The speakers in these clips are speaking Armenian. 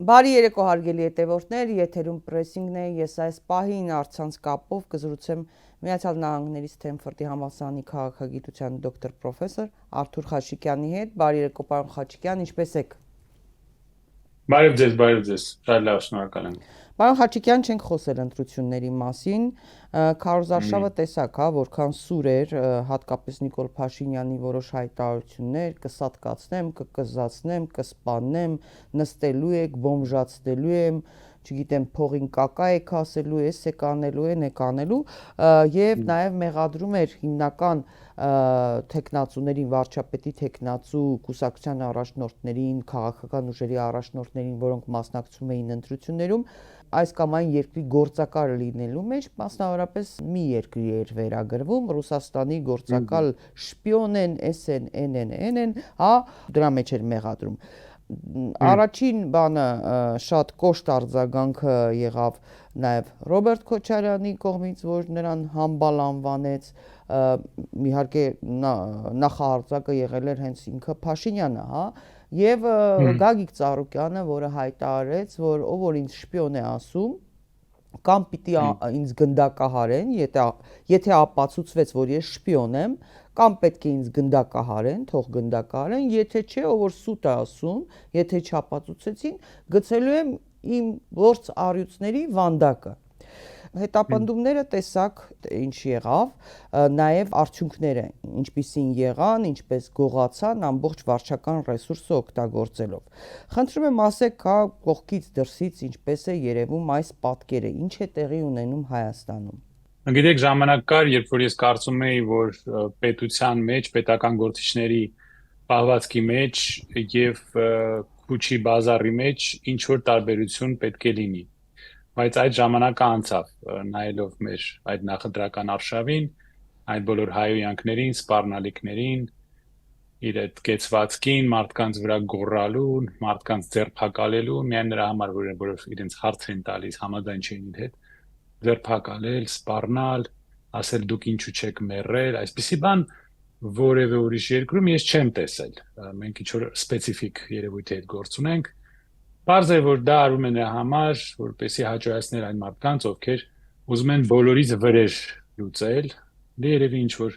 Բարի երեկո հարգելի հետևորդներ, եթերում պրեսինգն է, ես այս պահին առցանց կապով կզրուցեմ Միացյալ Նահանգների Սթենֆորդի համալսարանի քաղաքագիտության դոկտոր պրոֆեսոր Արթուր Խաչիկյանի հետ։ Բարի երեկո, պարոն Խաչիկյան, ինչպե՞ս եք։ Բարև ձեզ, շատ լավ, շնորհակալ եմ։ Պարոն Խաչիկյան, չենք խոսել ընտրությունների մասին, քարոզարշավը տեսակ, որքան սուր էր, հատկապես Նիկոլ Փաշինյանի որոշ հայտարարություններ, կսատկացնեմ, կկզացնեմ, կսպանեմ, նստելու եք, բոմժացնելու եմ, չգիտեմ, փողին կակա եք ասելու, էս եք անելու, են եք անելու, եւ նաեւ մեղադրում էր հիմնական տեխնացուներին, վարչապետի տեխնացու կուսակցության առաջնորդներին, քաղաքական ուժերի առաջնորդներին, որոնք մասնակցում էին ընտրություններում, այս կամ այն երկրի գործակալ լինելու մեջ, մասնավորապես մի երկրի էր վերագրվում, Ռուսաստանի գործակալ շպիոն են, էսեն, են, դրա մեջ էր մեղադրում։ Առաջին բանը շատ կոշտ արձագանքը եղավ նաև Ռոբերտ Քոչարյանի կողմից, որ նրան համբալ անվանեց, իհարկե նախահարձակը եղել էր հենց ինքը Փաշինյանը, եւ Գագիկ Ծառուկյանը, որը հայտարարեց, որ ով որ ինձ շպիոն է ասում, կամ պիտի ինձ գնդակահարեն, եթե ապացուցվեց, որ ես շպիոն եմ, կամ պետք է ինձ գնդակահարեն, թող գնդակահարեն, եթե չէ, ով որ սուտ է ասում, եթե չապացուցեցին, գցելու եմ իմ ворց առյուծների վանդակը։ Հետապնդումները տեսակ ինչ եղավ, նաև արդյունքները ինչպիսին եղան, ինչպես գողացան ամբողջ վարչական ռեսուրսը օգտագործելով։ Խնդրում եմ ասեք, կողքից դրսից ինչպես է երևում այս պատկերը, ինչ է տեղի ունենում Հայաստանում։ Գիտեք, ժամանակ կար, երբ որ ես կարծում էի, որ պետության մեջ, պետական գործիչների պահվածքի մեջ եւ քուչի բազարի մեջ ինչ որ տարբերություն պետք է լինի։ Բայց այդ ժամանակը անցավ, նայելով մեր այդ նախընտրական արշավին, այդ բոլոր հայոյանքներին, սպառնալիքներին, իր այդ կեցվածքին, մարդկանց վրա գոռալուն, մարդկանց ձերբակալելու, միայն նրա համար, որ իրենց հարց են տալիս, համաձայն չեն իր հետ, ձերբակալել, սպառնալ, ասել դուք ինչու չեք մեռել, այսպիսի բան որևէ ուրիշ երկրում ես չեմ տեսել։ Մենք ինչ որ սպეციფიկ երևույթի հետ գործ ունենք։ Պարզ է, որ դա արվում է նրա համար, որպեսզի հաջողացնել այն մարդկանց, ովքեր ուզում են բոլորից վրեժ լուծել, դե երևի ինչ որ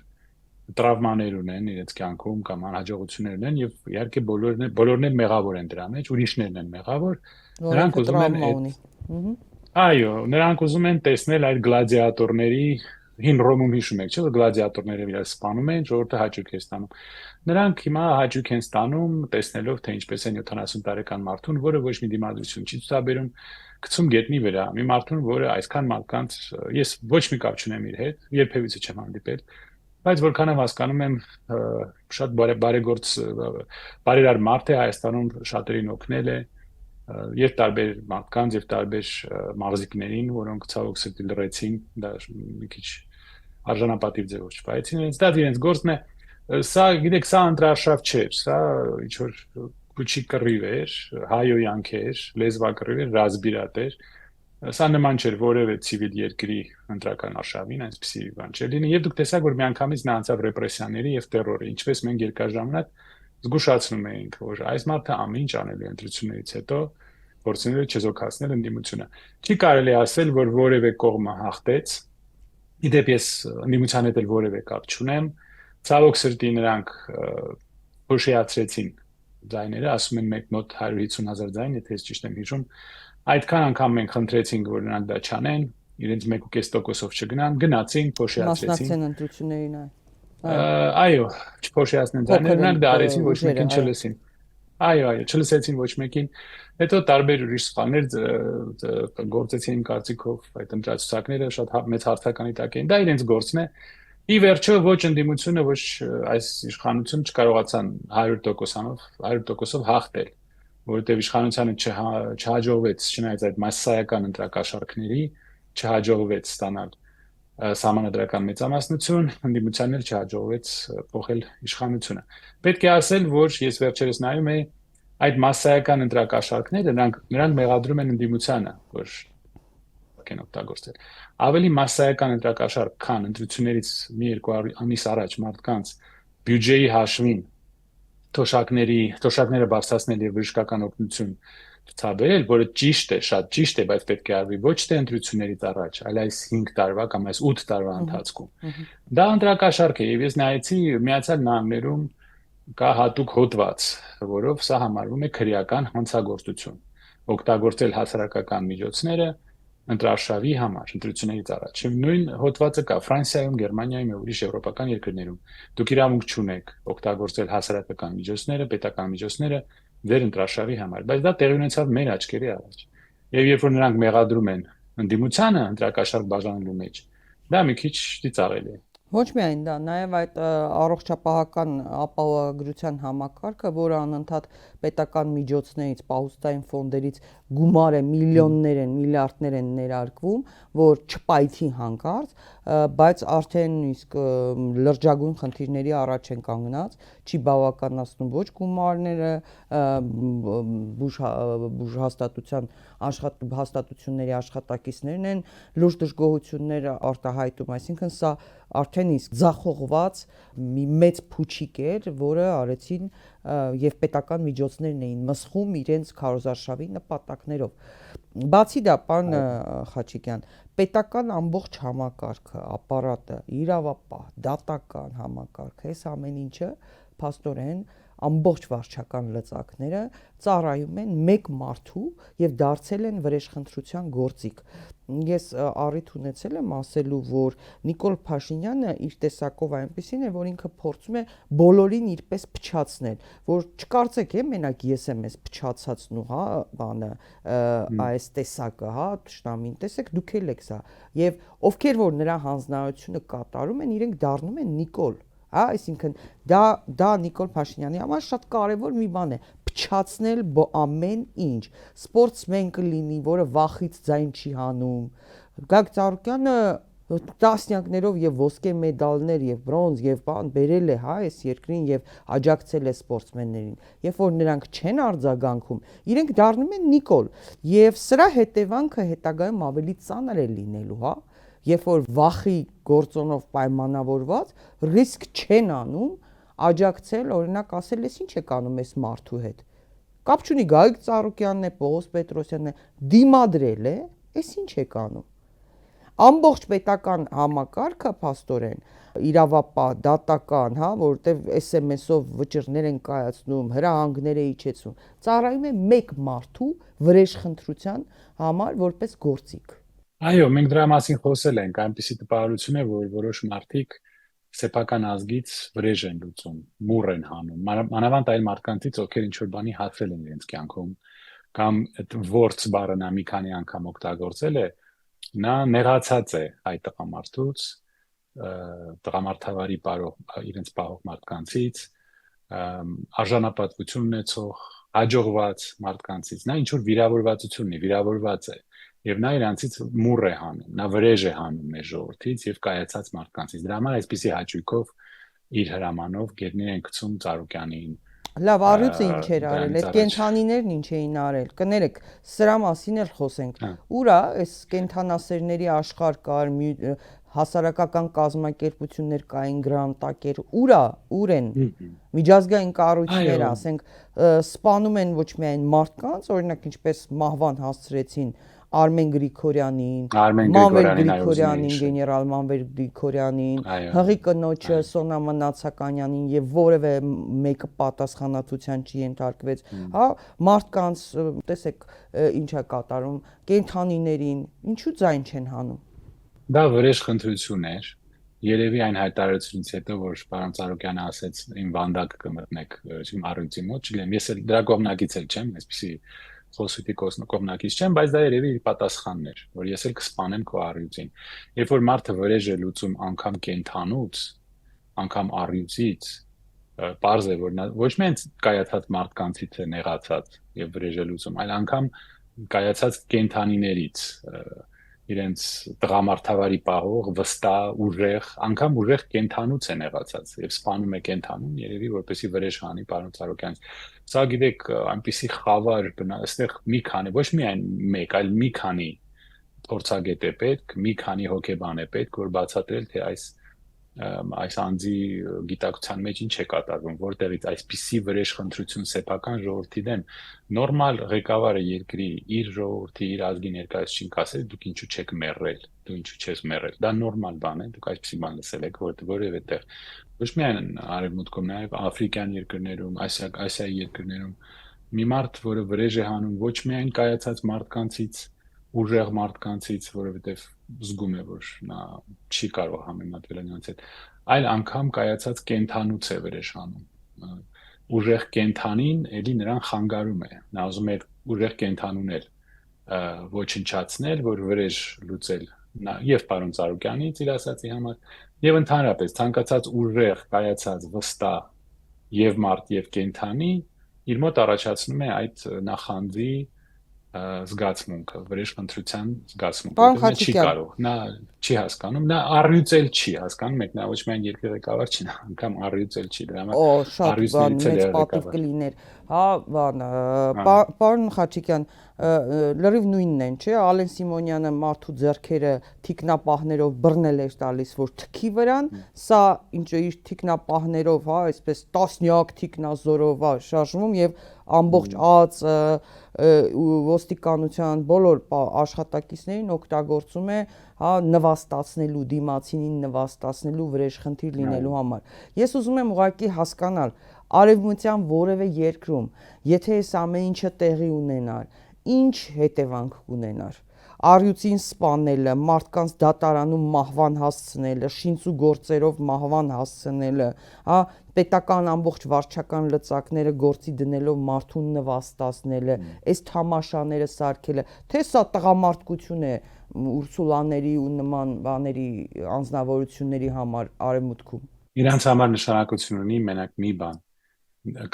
տրավմաներ ունեն իրենց կյանքում կամ անհաջողություններ ունեն եւ իհարկե բոլորն էլ մեղավոր են դրա մեջ, ուրիշներն են մեղավոր, նրանք ուզում են այո, նրանք ուզում են տեսնել այդ գլադիատորների հին Ռոմում հիշում եք, չէ՞ որ գլադիատորները իրար սպանում են, ժողովուրդը հաճույք է ստանում։ Նրանք հիմա հաճույք են ստանում, տեսնելով թե ինչպես են 70 տարեկան մարդուն, որը ոչ մի դիմադրություն չի ցուցաբերում, գցում գետնի վրա։ Մի մարդուն, որը այսքան մարդկանց, ես ոչ մի կապ չունեմ իր հետ, երբևիցե չեմ հանդիպել, բայց որքան եմ հասկանում եմ, շատ բարեգործ, բարերար մարդ է, Հայաստանում շատերին օգնել է, եւ տարբեր մարդկանց եւ տարբեր մարզիկներին, որոնք ցավոք սրտի լրացին, դա մի քիչ արժանապատիվ ձևով չփայեցին, դա իրենց գործն է։ Սա, գիտեք, սա ընտրարշավ չէր, սա ինչ որ քուչի կռիվ էր, հայոյանք էր, լեզվակռիվ էր, ռազմիրատ էր։ Սա նման չէր որևէ ցիվիլ երկրի ընտրական արշավին, այսպեսի բան չէր լինի, եւ դուք տեսաք, որ միանգամից նա անցավ ռեպրեսիաների եւ տերորի, ինչպես մենք երկար ժամանակ զգուշացնում էինք, որ այս մարդը ամեն ինչ անելու ընտրություններից հետո փորձելու չեզոքացնել ընդդիմությունը։ Չի կարելի ասել, որ որևէ կողմը հաղթեց։ Իդեպ ես ընդդիմության հետ էլ որևէ կապ չունեմ։ Ցավոք սրտի նրանք փոշիացրեցին ձայները, ասում են մեկ մոտ 150,000 ձայն, եթե ես ճիշտ եմ հիշում։ Այդքան անգամ մենք խնդրեցինք, որ նրանք դա չանեն, իրենց 1.5%-ով չգնան, գնացին, փոշիացրեցին։ Մասնակցեն ընտրություններին, այո, չփոշիացնեն ձայները, նրանք դա արեցին, ոչ մեկին չլսին։ Այո, չլսեցին ոչ մեկին։ Հետո տարբեր ուրիշ սխալներ գործեցին կարծիքով այդ ընտրացուցակները շատ մեծ հարցականի տակ էին։ Դա իրենց գործն է։ Ի վերջո ոչ ընդդիմությունը, ոչ այս իշխանությունը չկարողացան 100%-ով հաղթել, որովհետև իշխանությանը չհաջողվեց, չնայած այդ մասսայական ընտրակաշառքների, չհաջողվեց ստանալ սահմանադրական մեծամասնություն, ընդդիմությանն էլ չհաջողվեց փոխել իշխանությունը։ Պետք է ասել, որ ես վերջերս նայում եի այդ մասսայական ընտրակաշառքները, նրանք մեղադրում են ընդդիմությանը, որ կեն օգտագործել։ Ավելի մասսայական ընտրակաշառք, քան ընտրություններից մի երկու ամիս առաջ մարդկանց բյուջեի հաշվին թոշակները բարձրացնել եւ բժշկական օգնություն ցուցաբերել, որը ճիշտ է, շատ ճիշտ է, բայց պետք է արվի ոչ թե ընտրություններից առաջ, այլ այս 5 տարվա կամ այս 8 տարվա ընթացքում։ Դա ընտրակաշառք է, եւ ես նայեցի Միացյալ Նահանգներում կա հատուկ հոդված, որով սա համարվում է քրեական հանցագործություն։ Օգտագործել հասարակական միջոցները ընտրարշավի համար, ընտրություններից առաջ։ Նույն հոդվածը կա Ֆրանսիայում, Գերմանիայում եւ ուրիշ եվրոպական երկրներում։ Դուք իրավունք չունեք օգտագործել հասարակական միջոցները, պետական միջոցները ձեր ընտրարշավի համար, բայց դա տեղի ունեցավ մեր աչքերի առաջ։ Եվ երբ որ նրանք մեղադրում են ընդդիմությանը ընտրակաշառք բաժանելու մեջ, դա մի քիչ ծիծաղելի է։ Ոչ միայն դա, նաև այդ առողջապահական ապահովագրության համակարգը, որը անընդհատ պետական միջոցներից, պահուստային ֆոնդերից գումար է, միլիոններ են, միլիարդներ են ներարկվում, որ չպայթի հանկարծ, բայց արդեն իսկ լրջագույն խնդիրների առաջ են կանգնած, չի բավականացնում ոչ գումարները, բուժ հաստատությունների աշխատակիցներն են լուրջ դժգոհություններ արտահայտում, այսինքն սա արդեն իսկ ձախողված մի մեծ փուչիկ էր, որը արեցին եւ պետական միջոցներն էին մսխում իրենց քարոզարշավի նպատակներով։ Բացի դա, պարոն Խաչիկյան, պետական ամբողջ համակարգը, ապարատը, իրավապահ, դատական համակարգը, այս ամեն ինչը փաստորեն ամբողջ վարչական լծակները ծառայում են մեկ մարդու եւ դարձել են վրեժխնդրության գործիք։ Ես առիթ ունեցել եմ ասելու, որ Նիկոլ Փաշինյանը իր տեսակով այնպեսին է, որ ինքը փորձում է բոլորին իրպես փչացնել, որ չկարծեք, մենակ ես եմ ես փչացածնու, հա, բանը, այս տեսակը, հա, ճշտամին, տեսեք, դուք էլ եք սա։ Եվ ովքեր որ նրա հանձնարարությունը կատարում են, իրենք դառնում են Նիկոլ, հա, այսինքն դա Նիկոլ Փաշինյանի համար շատ կարևոր մի բան է, փչացնել ամեն ինչ։ Սպորտսմեն կլինի, որը վախից ձայն չի հանում։ Գագիկ Ծառուկյանը տասնյակներով եւ ոսկե մեդալներ եւ բրոնզ եւ բան բերել է, հա, այս երկրին եւ աջակցել է սպորտսմեններին։ Երբ որ նրանք չեն արձագանքում, իրենք դառնում են Նիկոլ եւ սրա հետևանքը հետագայում ավելի ծանր է լինելու, հա։ Երբ որ վախի գործոնով պայմանավորված ռիսկ չեն անում աջակցել, օրինակ ասել, ես ինչ եք անում այս մարդու հետ։ Կապ չունի Գագիկ Ծառուկյանն է, Պողոս Պետրոսյանն է, դիմադրել է, այս ինչ եք անում։ Ամբողջ պետական համակարգը փաստորեն իրավապահ, դատական, հա, որտեվ SMS-ով վճռներ են կայացնում, հրահանգներ է իջեցնում, ծառայում է մեկ մարդու վրեժխնդրության համար որպես գործիք։ Այո, մենք դրա մասին խոսել ենք, այնպիսի տպավորություն է, որ որոշ մարդիկ սեփական ազգից վրեժ են լուծում, մուռ են հանում, մանավանդ այլ մարդկանցից, ովքեր ինչ-որ բանի հացել են իրենց կյանքում, կամ այդ ворց բառը նա մի քանի անգամ օգտագործել է, նա նեղացած է այդ տղամարդուց, տղամարդավարի իրենց պահող մարդկանցից, արժանապատվություն ունեցող, հաջողված մարդկանցից, նա ինչ-որ վիրավորվածություն ունի, վիրավորված է։ Եվ նա իրանցից մուռ է հանում, նա վրեժ է հանում մեր ժողովրդից եւ կայացած մարդկանցից։ Դրա համար այսպիսի հաճույքով իր հրամանով գերներ են գցում Ծառուկյանին։ Լավ, առյուծը ինչ էր արել, այդ կենթանիներն ինչ էին արել։ Կներեք, սրա մասին էլ խոսենք։ Ուրա այս կենթանասերների աշխարհ կար, հասարակական կազմակերպություններ կային, գրանտակեր, ուր են միջազգային կառույցները, ասենք, սպանում են ոչ միայն մարդկանց, օրինակ ինչպես մահվան հասցրեցին Արմեն Գրիգորյանին, Մանվել Գրիգորյանին, գեներալ Մանվել Գրիգորյանին, հղի կնոջը Սոնա Մնացականյանին եւ որևէ մեկը պատասխանատվության չի ենթարկվեց, հա, մարդկանց, տեսեք, ինչ է կատարում, կենթանիներին, ինչու ձայն չեն հանում։ Դա վրեժխնդրություն էր։ Երևի այն հայտարարությունից հետո, որ պարոն Ծառուկյանը ասեց, իմ վանդակը կմտնեք իմ առյուծի մոտ, չգիտեմ, ես էլ դրա կողմնակից էլ չեմ, այսպեսի խոսուտի կողմնակից չեմ, բայց դա երևի իր պատասխանն էր, որ ես էլ կսպանեմ քո առյուծին։ Երբ որ մարդը վրեժ է լուծում անգամ կենթանուց, անգամ առյուծից, պարզ է, որ նա ոչ միայն կայացած մարդկանցից է նեղացած եւ վրեժ է լուծում, այլ անգամ կայացած կենթանիներից, իրենց տղամարդավարի պահող, վստահ, ուժեղ, անգամ ուժեղ կենթանուց է նեղացած եւ սպանում է կենթանուն, երևի որպեսի վրեժ հանի պարոն Ծառուկյանից։ Սա գիտեք, այնպիսի խավար այստեղ մի քանի, ոչ միայն մեկ, այլ մի քանի փորձագետ է պետք, մի քանի հոգեբան է պետք, որ բացատրել, թե այս այս անձի գիտակցության մեջ ինչ է կատարվում, որտեղից այսպիսի վրեժ խնդրություն սեփական ժողովրդի դեմ նորմալ ղեկավարը երկրի իր ժողովրդի իր ազգի ներկայացուցիչին կասել դուք ինչու չեք մեռել, դու ինչու չես մեռել, դա նորմալ բան է, դուք այսպիսի բան լսել եք որևէ տեղ, ոչ միայն արևմուտքում, նաև աֆրիկյան երկրներում, ասիայի երկրներում մի մարդ, որը վրեժ է հանում ոչ միայն կայացած մարդկանցից, ուժեղ մարդկանցից, որովհետև զգում է, որ նա չի կարող համեմատվել նրանց հետ, այլ անգամ կայացած կենթանուց է վրեժ հանում։ Ուժեղ կենթանին էլի նրան խանգարում է։ Նա ուզում է ուժեղ կենթանուն էլ ոչնչացնել, որ վրեժ լուծել եւ պարոն Ծառուկյանից իր ասացի համար, եւ ընդհանրապես ցանկացած ուժեղ կայացած վստահ եւ մարդ եւ կենթանի իր մոտ առաջացնում է այդ նախանձի զգացմունքը, վրեժ խնդրության զգացմունքը, նա չի կարող, նա չի հասկանում, նա առյուծել չի հասկանում, մեկ նա ոչ միայն երկրի ղեկավար չի, նա անգամ առյուծել չի, դրա համար առյուծներից էլ պատիվ կլիներ, հա, պարոն Խաչիկյան, լրիվ նույնն են, չէ, Ալեն Սիմոնյանը մարդու ձեռքերը թիկնապահներով բռնել էր տալիս, որ թքի վրան, սա ինչ իր թիկնապահներով, հա, այսպես տասնյակ թիկնազորով է շարժվում եւ ամբողջ ԱԱԾ ոստիկանության բոլոր աշխատակիցներին օգտագործում է, հա, նվաստացնելու դիմացինին նվաստացնելու վրեժ խնդիր լինելու համար։ Ես ուզում եմ ուղղակի հասկանալ, արևմտյան որևէ երկրում, եթե այս ամեն ինչը տեղի ունենար, ինչ հետևանք կունենար։ Առյուծին սպանելը, մարդկանց դատարանում մահվան հասցնելը, շինծու գործերով մահվան հասցնելը, հա, պետական ամբողջ վարչական լծակները գործի դնելով մարդուն նվաստացնելը, այս թամաշաները սարքելը, թե սա տղամարդկություն է Ուրսուլաների ու նման բաների անձնավորությունների համար արևմուտքում։ Իրանց համար նշանակություն ունի մենակ մի բան։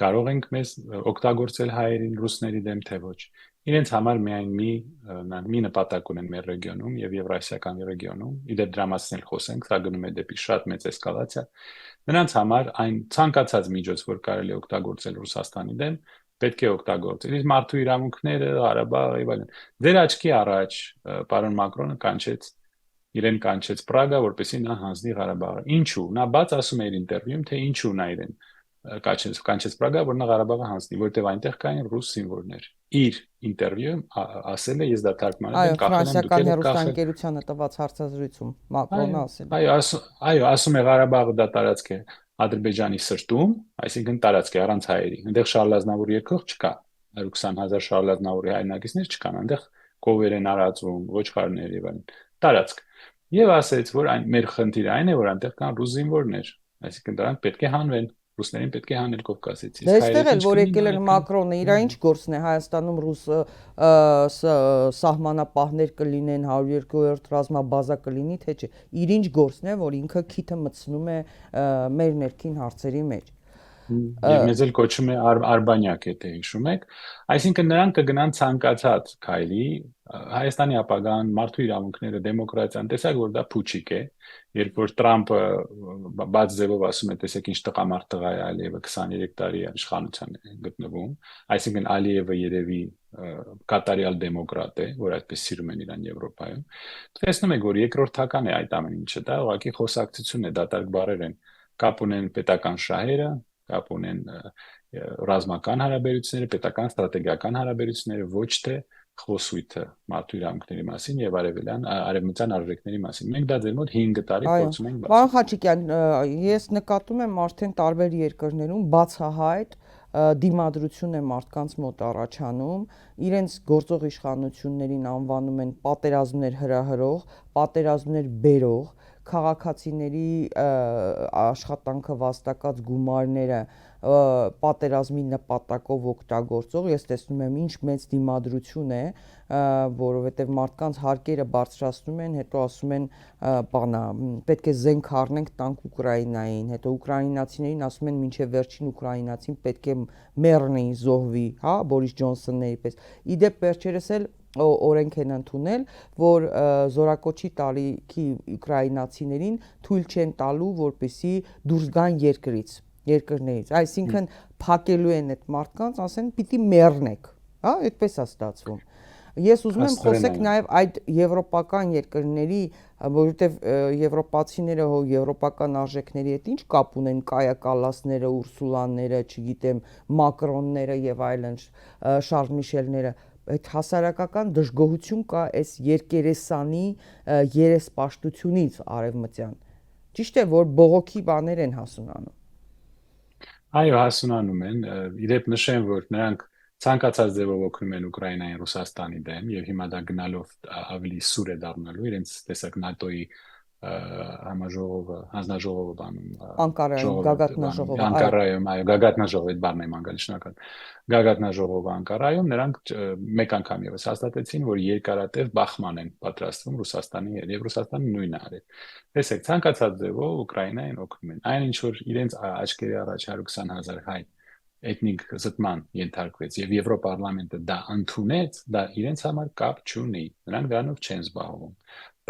Կարող ենք մեզ օգտագործել հայերին ռուսների դեմ թե ոչ։ Իրենց համար միայն մի նպատակ ունեն մեր ռեգիոնում եւ Եվրասիական ռեգիոնում, իդեպ դրա մասին խոսենք, սա գնում է դեպի շատ մեծ էսկալացիա։ Նրանց համար այն ցանկացած միջոց, որ կարելի է օգտագործել Ռուսաստանի դեմ, պետք է օգտագործել։ Իսկ մարդու իրավունքները, Ղարաբաղը եւ այլն։ Ձեր աչքի առաջ պարոն Մակրոնը իրեն կանչեց Պրագա, որպեսզի նա հանձնի Ղարաբաղը։ Ինչու՞։ Նա բաց ասում է իր ինտերվյուում, թե ինչու նա իրեն կանչեց Պրագա, որ նա Ղարաբաղը հանձնի, որտեղ այնտեղ կային ռուս զինվորներ։ Իր ինտերվյուում ասել է, ես դա թարգմանել եմ, ֆրանսիական հեռուստաընկերությանը տված հարցազրույցում Մակրոնը ասել է։ Այո, ասում է Ղարաբաղը դա տարածք է Ադրբեջանի սրտում, այսինքն տարածք է առանց հայերի։ Այնտեղ Շարլ Ազնավուրի երկող չկա, 120,000 Շարլ Ազնավուրի հայրենակիցներ չկան, այնտեղ կովեր են արածվում, ոչխարներ եւ այլն։ Տարածք։ Եվ ասեց, որ մեր խնդիրը այն է, որ այնտեղ կան ռուս զինվորներ, այսինքն դրանք պետք է հանվեն, ռուսներին պետք է հանել Կովկասից։ Դե այստեղ էլ որ եկել էր Մակրոնը, իր ինչ գործն է Հայաստանում ռուս սահմանապահներ կլինեն, 102-րդ ռազմաբազա կլինի, թե չէ։ Իր ինչ գործն է, որ ինքը քիթը մտցնում է մեր ներքին հարցերի մեջ։ Եվ մեզ էլ կոչում է Արբանյակ, եթե հիշում եք, այսինքն նրանք կգնան ցանկացած քայլի, Հայաստանի ապագան, մարդու իրավունքները, դեմոկրատիան, տեսակ որ դա փուչիկ է, երբ որ Տրամպը բաց ձևով ասում է, տեսեք ինչ տղամարդ տղա է Ալիևը 23 տարի իշխանության է գտնվում, այսինքն Ալիևը երևի կատարյալ դեմոկրատ է, որ այդպես սիրում են իրան Եվրոպայում։ Տեսնում եք, որ երկրորդական է այդ ամեն ինչը, դա ուղղակի խոսակցություն է, դատարկ բառեր են, կապ ունեն պետական շահերը, կապ ունեն ռազմական հարաբերությունները, պետական ստրատեգիական հարաբերությունները, ոչ թե խոսույթը մարդու իրավունքների մասին եւ արևմտյան արժեքների մասին։ Մենք դա ձեր մոտ 5 տարի փորձում ենք բացել։ Պարոն Խաչիկյան, ես նկատում եմ արդեն տարբեր երկրներում բացահայտ դիմադրություն է մարդկանց մոտ առաջանում, իրենց գործող իշխանություններին անվանում են պատերազմներ հրահրող, պատերազմներ բերող, քաղաքացիների աշխատանքը վաստակած գումարները պատերազմի նպատակով օգտագործող, ես տեսնում եմ ինչ մեծ դիմադրություն է, որովհետև մարդկանց հարկերը բարձրացնում են, հետո ասում են, բանա, պետք է զենք առնենք տանք Ուկրաինային, հետո ուկրաինացիներին ասում են մինչև վերջին ուկրաինացին պետք է մեռնի, զոհվի, հա, Բորիս Ջոնսոնների պես։ Իդեպ վերջերս էլ օրենք են ընդունել, որ զորակոչի տարիքի ուկրաինացիներին թույլ չեն տալու, որպեսզի դուրս գան երկրներից, այսինքն փակելու են այդ մարդկանց, ասեն պիտի մեռնեք, հա, այդպես է ստացվում։ Ես ուզում եմ Աստղերեն խոսեք այո։ նաև այդ եվրոպական երկրների, որովհետև եվրոպացիները հո եվրոպական արժեքների հետ ինչ կապ ունեն կայակալասները, ուրսուլաները, չգիտեմ, մակրոնները եւ այլն, Շարլ Միշելները, այդ հասարակական դժգոհություն կա այս երկերեսանի երեսպաշտությունից արևմտյան։ Ճիշտ է, որ բողոքի բաներ են հասունանում։ Այո, հասունանում են։ Իդեպ նշեմ, որ նրանք ցանկացած ձևով օգնում են Ուկրաինային Ռուսաստանի դեմ եւ հիմա դա գնալով ավելի սուր է դառնալու իրենց տեսակ ՆԱՏՕ-ի համաժողովը, հանձնաժողովը բանում Անկարայում, ժողովը գագաթնաժողովը, այո։ Անկարայում, այո, գագաթնաժողովը այդ բառն եմ անգալ շնորհակալ։ Գագաթնաժողովը Անկարայում նրանք մեկ անգամ եւս հաստատեցին, որ երկարատև բախման են պատրաստվում Ռուսաստանի հետ եւ Ռուսաստանը նույնը արել։ Տեսեք, ցանկացած ձևով Ուկրաինային օգնում են։ Այն ինչ որ իրենց աչքերի առաջ 120,000 հայ էթնիկ զտման ենթարկվեց եւ Եվրոպարլամենտը դա ընդունեց, դա իրենց համար կապ չունի։ Նրանք դրանով չեն զբաղվում։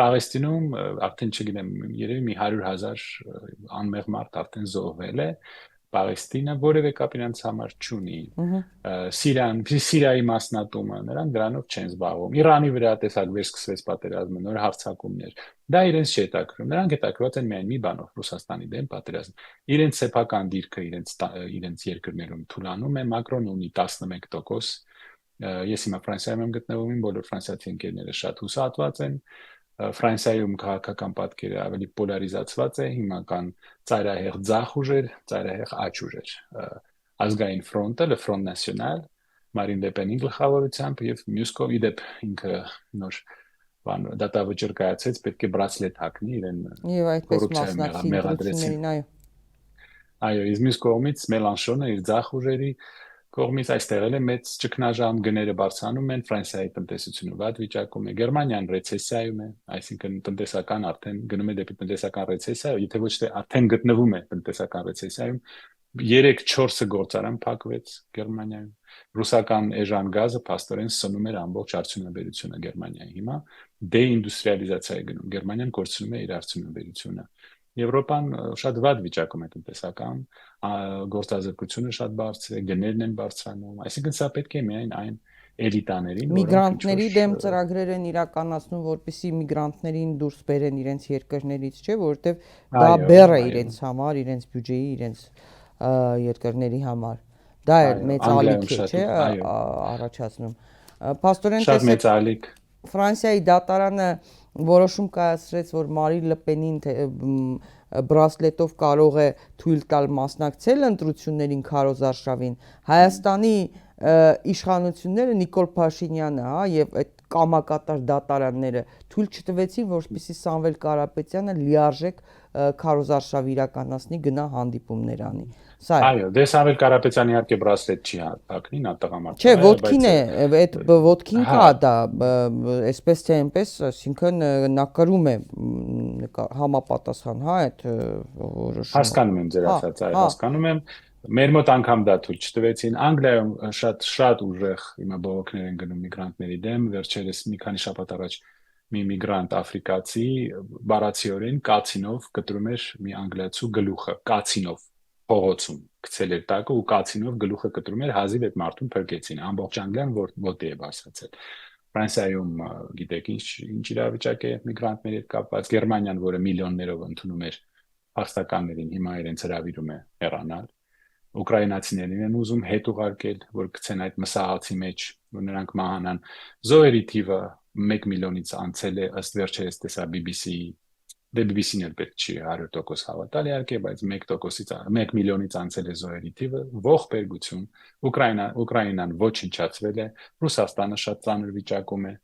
Պաղեստինում արդեն չգիտեմ, երևի մի 100,000 անմեղ մարդ արդեն զոհվել է։ Պաղեստինը որևէ կապ իրենց համար չունի։ Սիրիայի մասնատումը, նրանք դրանով չեն զբաղվում։ Իրանի վրա տեսակ վերսկսվեց պատերազմը, նոր հարձակումներ։ Դա իրենց չի հետաքրքրում։ Նրանք հետաքրված են միայն մի բանով՝ Ռուսաստանի դեմ պատերազմ։ Իրենց սեփական դիրքը իրենց երկրներում թուլանում է, Մակրոնը ունի 11%։ Ես հիմա Ֆրանսիայում եմ գտնվում, բոլոր ֆրանսիացի ընկերները շատ հուսահատված են։ Ֆրանսիայում քաղաքական պատկերը ավելի պոլարիզացված է, հիմա կան ծայրահեղ ձախ ուժեր, ծայրահեղ աջ ուժեր։ Ազգային ֆրոնտը, Le Front National, Մարին Լե Պենի գլխավորությամբ եւ մյուս կողմի դեպ ինքը նոր բան դատավճիռ կայացեց, պետք է բրացլետ հագնի իրեն Եվ այդպես կոռուպցիայում մասնակցի մեղադրեցին։ ընտրություններին, այո։ Այո, իսկ մյուս կողմից Մելանշոնը իր ձախ ուժերի կողմից այստեղ էլ է մեծ ճգնաժամ, գները բարձրանում են, Ֆրանսիայի տնտեսությունը վատ վիճակում է, Գերմանիան ռեցեսիայում է, այսինքն տնտեսական արդեն գնում է դեպի տնտեսական ռեցեսիա, եթե ոչ թե արդեն գտնվում է տնտեսական ռեցեսիայում, 3-4-ը գործարան փակվեց Գերմանիայում։ Ռուսական էժան գազը փաստորեն սնում էր ամբողջ արդյունաբերությունը Գերմանիայի։ Հիմա դեինդուստրիալիզացիա է գնում։ Գերմանիան կորցնում է իր արդյունաբերությունը։ Եվրոպան շատ վատ վիճակում է տնտեսական, գործազրկությունը շատ բարձր է, գներն են բարձրանում, այսինքն սա պետք է միայն այն էլիտաներին, Միգրանտների դեմ ծրագրեր են իրականացնում, որպեսզի միգրանտներին դուրս բերեն իրենց երկրներից, չէ, որովհետև դա բեռ է իրենց համար, իրենց բյուջեի, իրենց երկրների համար։ Դա է մեծ ալիք է, չէ, առաջացնում։ Պաստորեն շատ մեծ ալիք։ Ֆրանսիայի դատարանը որոշում կայացրեց, որ Մարին Լը Պենին բրասլետով կարող է թույլ տալ մասնակցել ընտրություններին քարոզարշավին։ Հայաստանի իշխանությունները Նիկոլ Փաշինյանը, հա, եւ այդ կամակատար դատարանները թույլ չտվեցին, որպեսզի Սամվել Կարապետյանը լիարժեք քարոզարշավ իրականացնի, գնա հանդիպումներ անի։ Սա է։ Այո, դե Սամվել Կարապետյանը իհարկե բրասլետ չի հագնի, նա տղամարդ է, չէ, ոդքին է, այդ ոդքին կա դա, այսպես թե այնպես, այսինքն նա կրում է համապատասխան, հա, այդ որոշումը։ Հասկանում եմ ձեր ասած, այո, հասկանում եմ։ Մեր մոտ անգամ դա թույլ չտվեցին։ Անգլիայում շատ ուժեղ հիմա բողոքներ են գնում միգրանտների դեմ։ Վերջերս մի քանի շաբաթ առաջ մի միգրանտ աֆրիկացի բառացիորեն կացինով կտրում էր մի անգլիացու գլուխը, կացինով փողոցում գցել էր տակը ու կացինով գլուխը կտրում էր, հազիվ այդ մարդուն փրկեցին։ Ամբողջ Անգլիան ոտի է բարձրացել։ Ֆրանսիայում գիտեք ինչ իրավիճակ է միգրանտների հետ կապված, Գերմանիան, որը միլիոններով ընդունում էր փախստականներին, հիմա իրենց հրավիրում է հեռանալ։ Ուկրաինացիներին են ուզում հետ ուղարկել, որ գցեն այդ մսահացի մեջ, որ նրանք մահանան։ Զոհերի թիվը 1 միլիոնից անցել է, ըստ վերջերս տեսա BBC-ի, դե BBC-ն էլ պետք չի 100% հավատալ իհարկե, բայց 1%-ից 1 միլիոնից անցել է զոհերի թիվը, ողբերգություն, Ուկրաինան ոչնչացվել է, Ռուսաստանը շատ ծանր վիճակում է։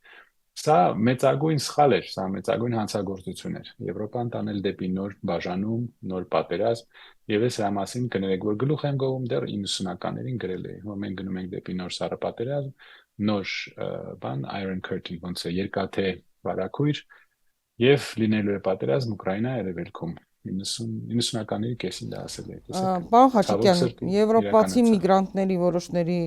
Սա մեծագույն սխալ էր, սա մեծագույն հանցագործություն էր։ Եվրոպան տանել դեպի նոր բաժանում, նոր պատերազմ, եւ ես սրա մասին կներեք, որ գլուխ եմ գովում դեռ 90-ականներին գրել էի, որ մենք գնում ենք դեպի նոր սառը պատերազմ, նոր բան Iron Curtain, ոնց է երկաթե վարակույր, եւ լինելու է պատերազմ Ուկրաինայի արևելքում 90-ականների կեսին դա ասել է։ Պարոն Խաչիկյան, եվրոպացի միգրանտների որոշների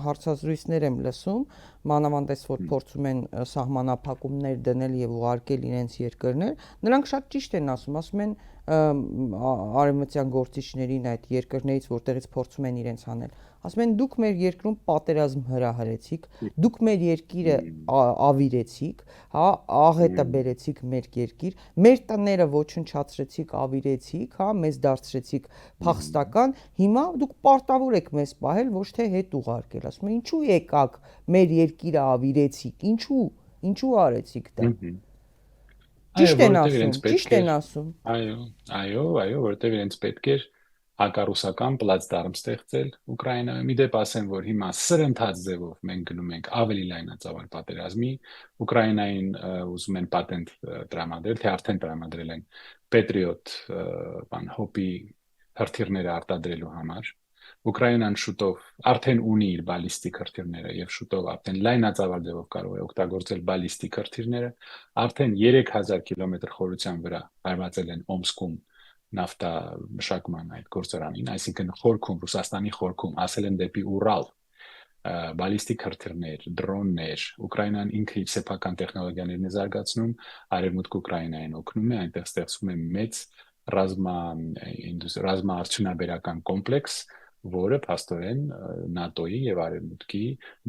հարցազրույցներ եմ լսում, մանավանդ որ փորձում են սահմանափակումներ դնել եւ ուղարկել իրենց երկրներ, նրանք շատ ճիշտ են ասում են արևմտյան գործիչներին այդ երկրներից, որտեղից փորձում են իրենց հանել, ասում են դուք մեր երկրում պատերազմ հրահրեցիք, դուք մեր երկիրը ավիրեցիք, հա, աղետը բերեցիք մեր երկիր, մեր տները ոչնչացրեցիք, ավիրեցիք, հա, մեզ դարձրեցիք փախստական, հիմա դուք պարտավոր եք մեզ պահել, ոչ թե հետ ուղարկել։ Ասում են ինչու եկաք մեր երկիրը ավիրեցիք, ինչու արեցիք դա։ Ճիշտ են ասում, ճիշտ են ասում։ Այո, որտեղ իրենց պետք էր հակառուսական պլացդարմ ստեղծել Ուկրաինայում։ Իդեպ ասեմ, որ հիմա սրընթաց ձևով մենք գնում ենք ավելի լայնածավալ պատերազմի, Ուկրաինային ուզում են պատենտ տրամադրել, թե արդեն տրամադրել են Patriot հոպի հրթիռները արտադրելու համար։ Ուկրաինան շուտով արդեն ունի իր բալիստիկ հրթիռները եւ շուտով արդեն լայնածավալ ձևով կարող է օգտագործել բալիստիկ հրթիռները, արդեն 3000 կիլոմետր խորության վրա հարվածել են Օմսկում նավթա մշակման այդ գործարանին, այսինքն խորքում, Ռուսաստանի խորքում, ասել են դեպի Ուրալ, բալիստիկ հրթիռներ, դրոններ, Ուկրաինան ինքը իր սեփական տեխնոլոգիաներն է զարգացնում, Արևմուտք Ուկրաինային օգնում է, այնտեղ ստեղծվում է մեծ ռազմաարդյունաբերական կոմպլեքս, որը փաստորեն ՆԱՏՕ-ի եւ Արևմուտքի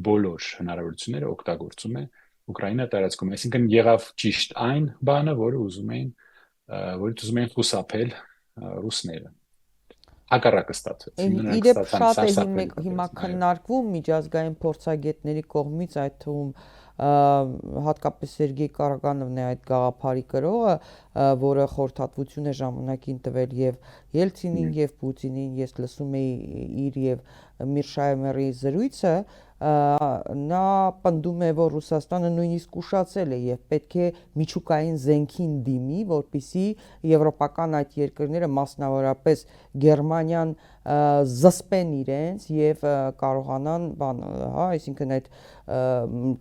բոլոր հնարավորությունները օգտագործում է Ուկրաինա տարածքում, այսինքն եղավ ճիշտ այն բանը, որից ուզում էին խուսափել ռուսները։ Հակառակը ստացվեց։ Իդեպ շատ է հիմա քննարկվում միջազգային փորձագետների կողմից, այդ թվում հատկապես Սերգեյ Կարագանովն է այդ գաղափարի կրողը, որը խորհրդատվություն է ժամանակին տվել եւ Ելցինին եւ Պուտինին, ես լսում էի իր եւ Միրշայեմերի զրույցը, նա պնդում է, որ Ռուսաստանը նույնիսկ ուշացել է եւ պետք է միջուկային զենքին դիմի, որպիսի եվրոպական այդ երկրները, մասնավորապես Գերմանիան, զսպեն իրենց եւ կարողանան հա, այսինքն այդ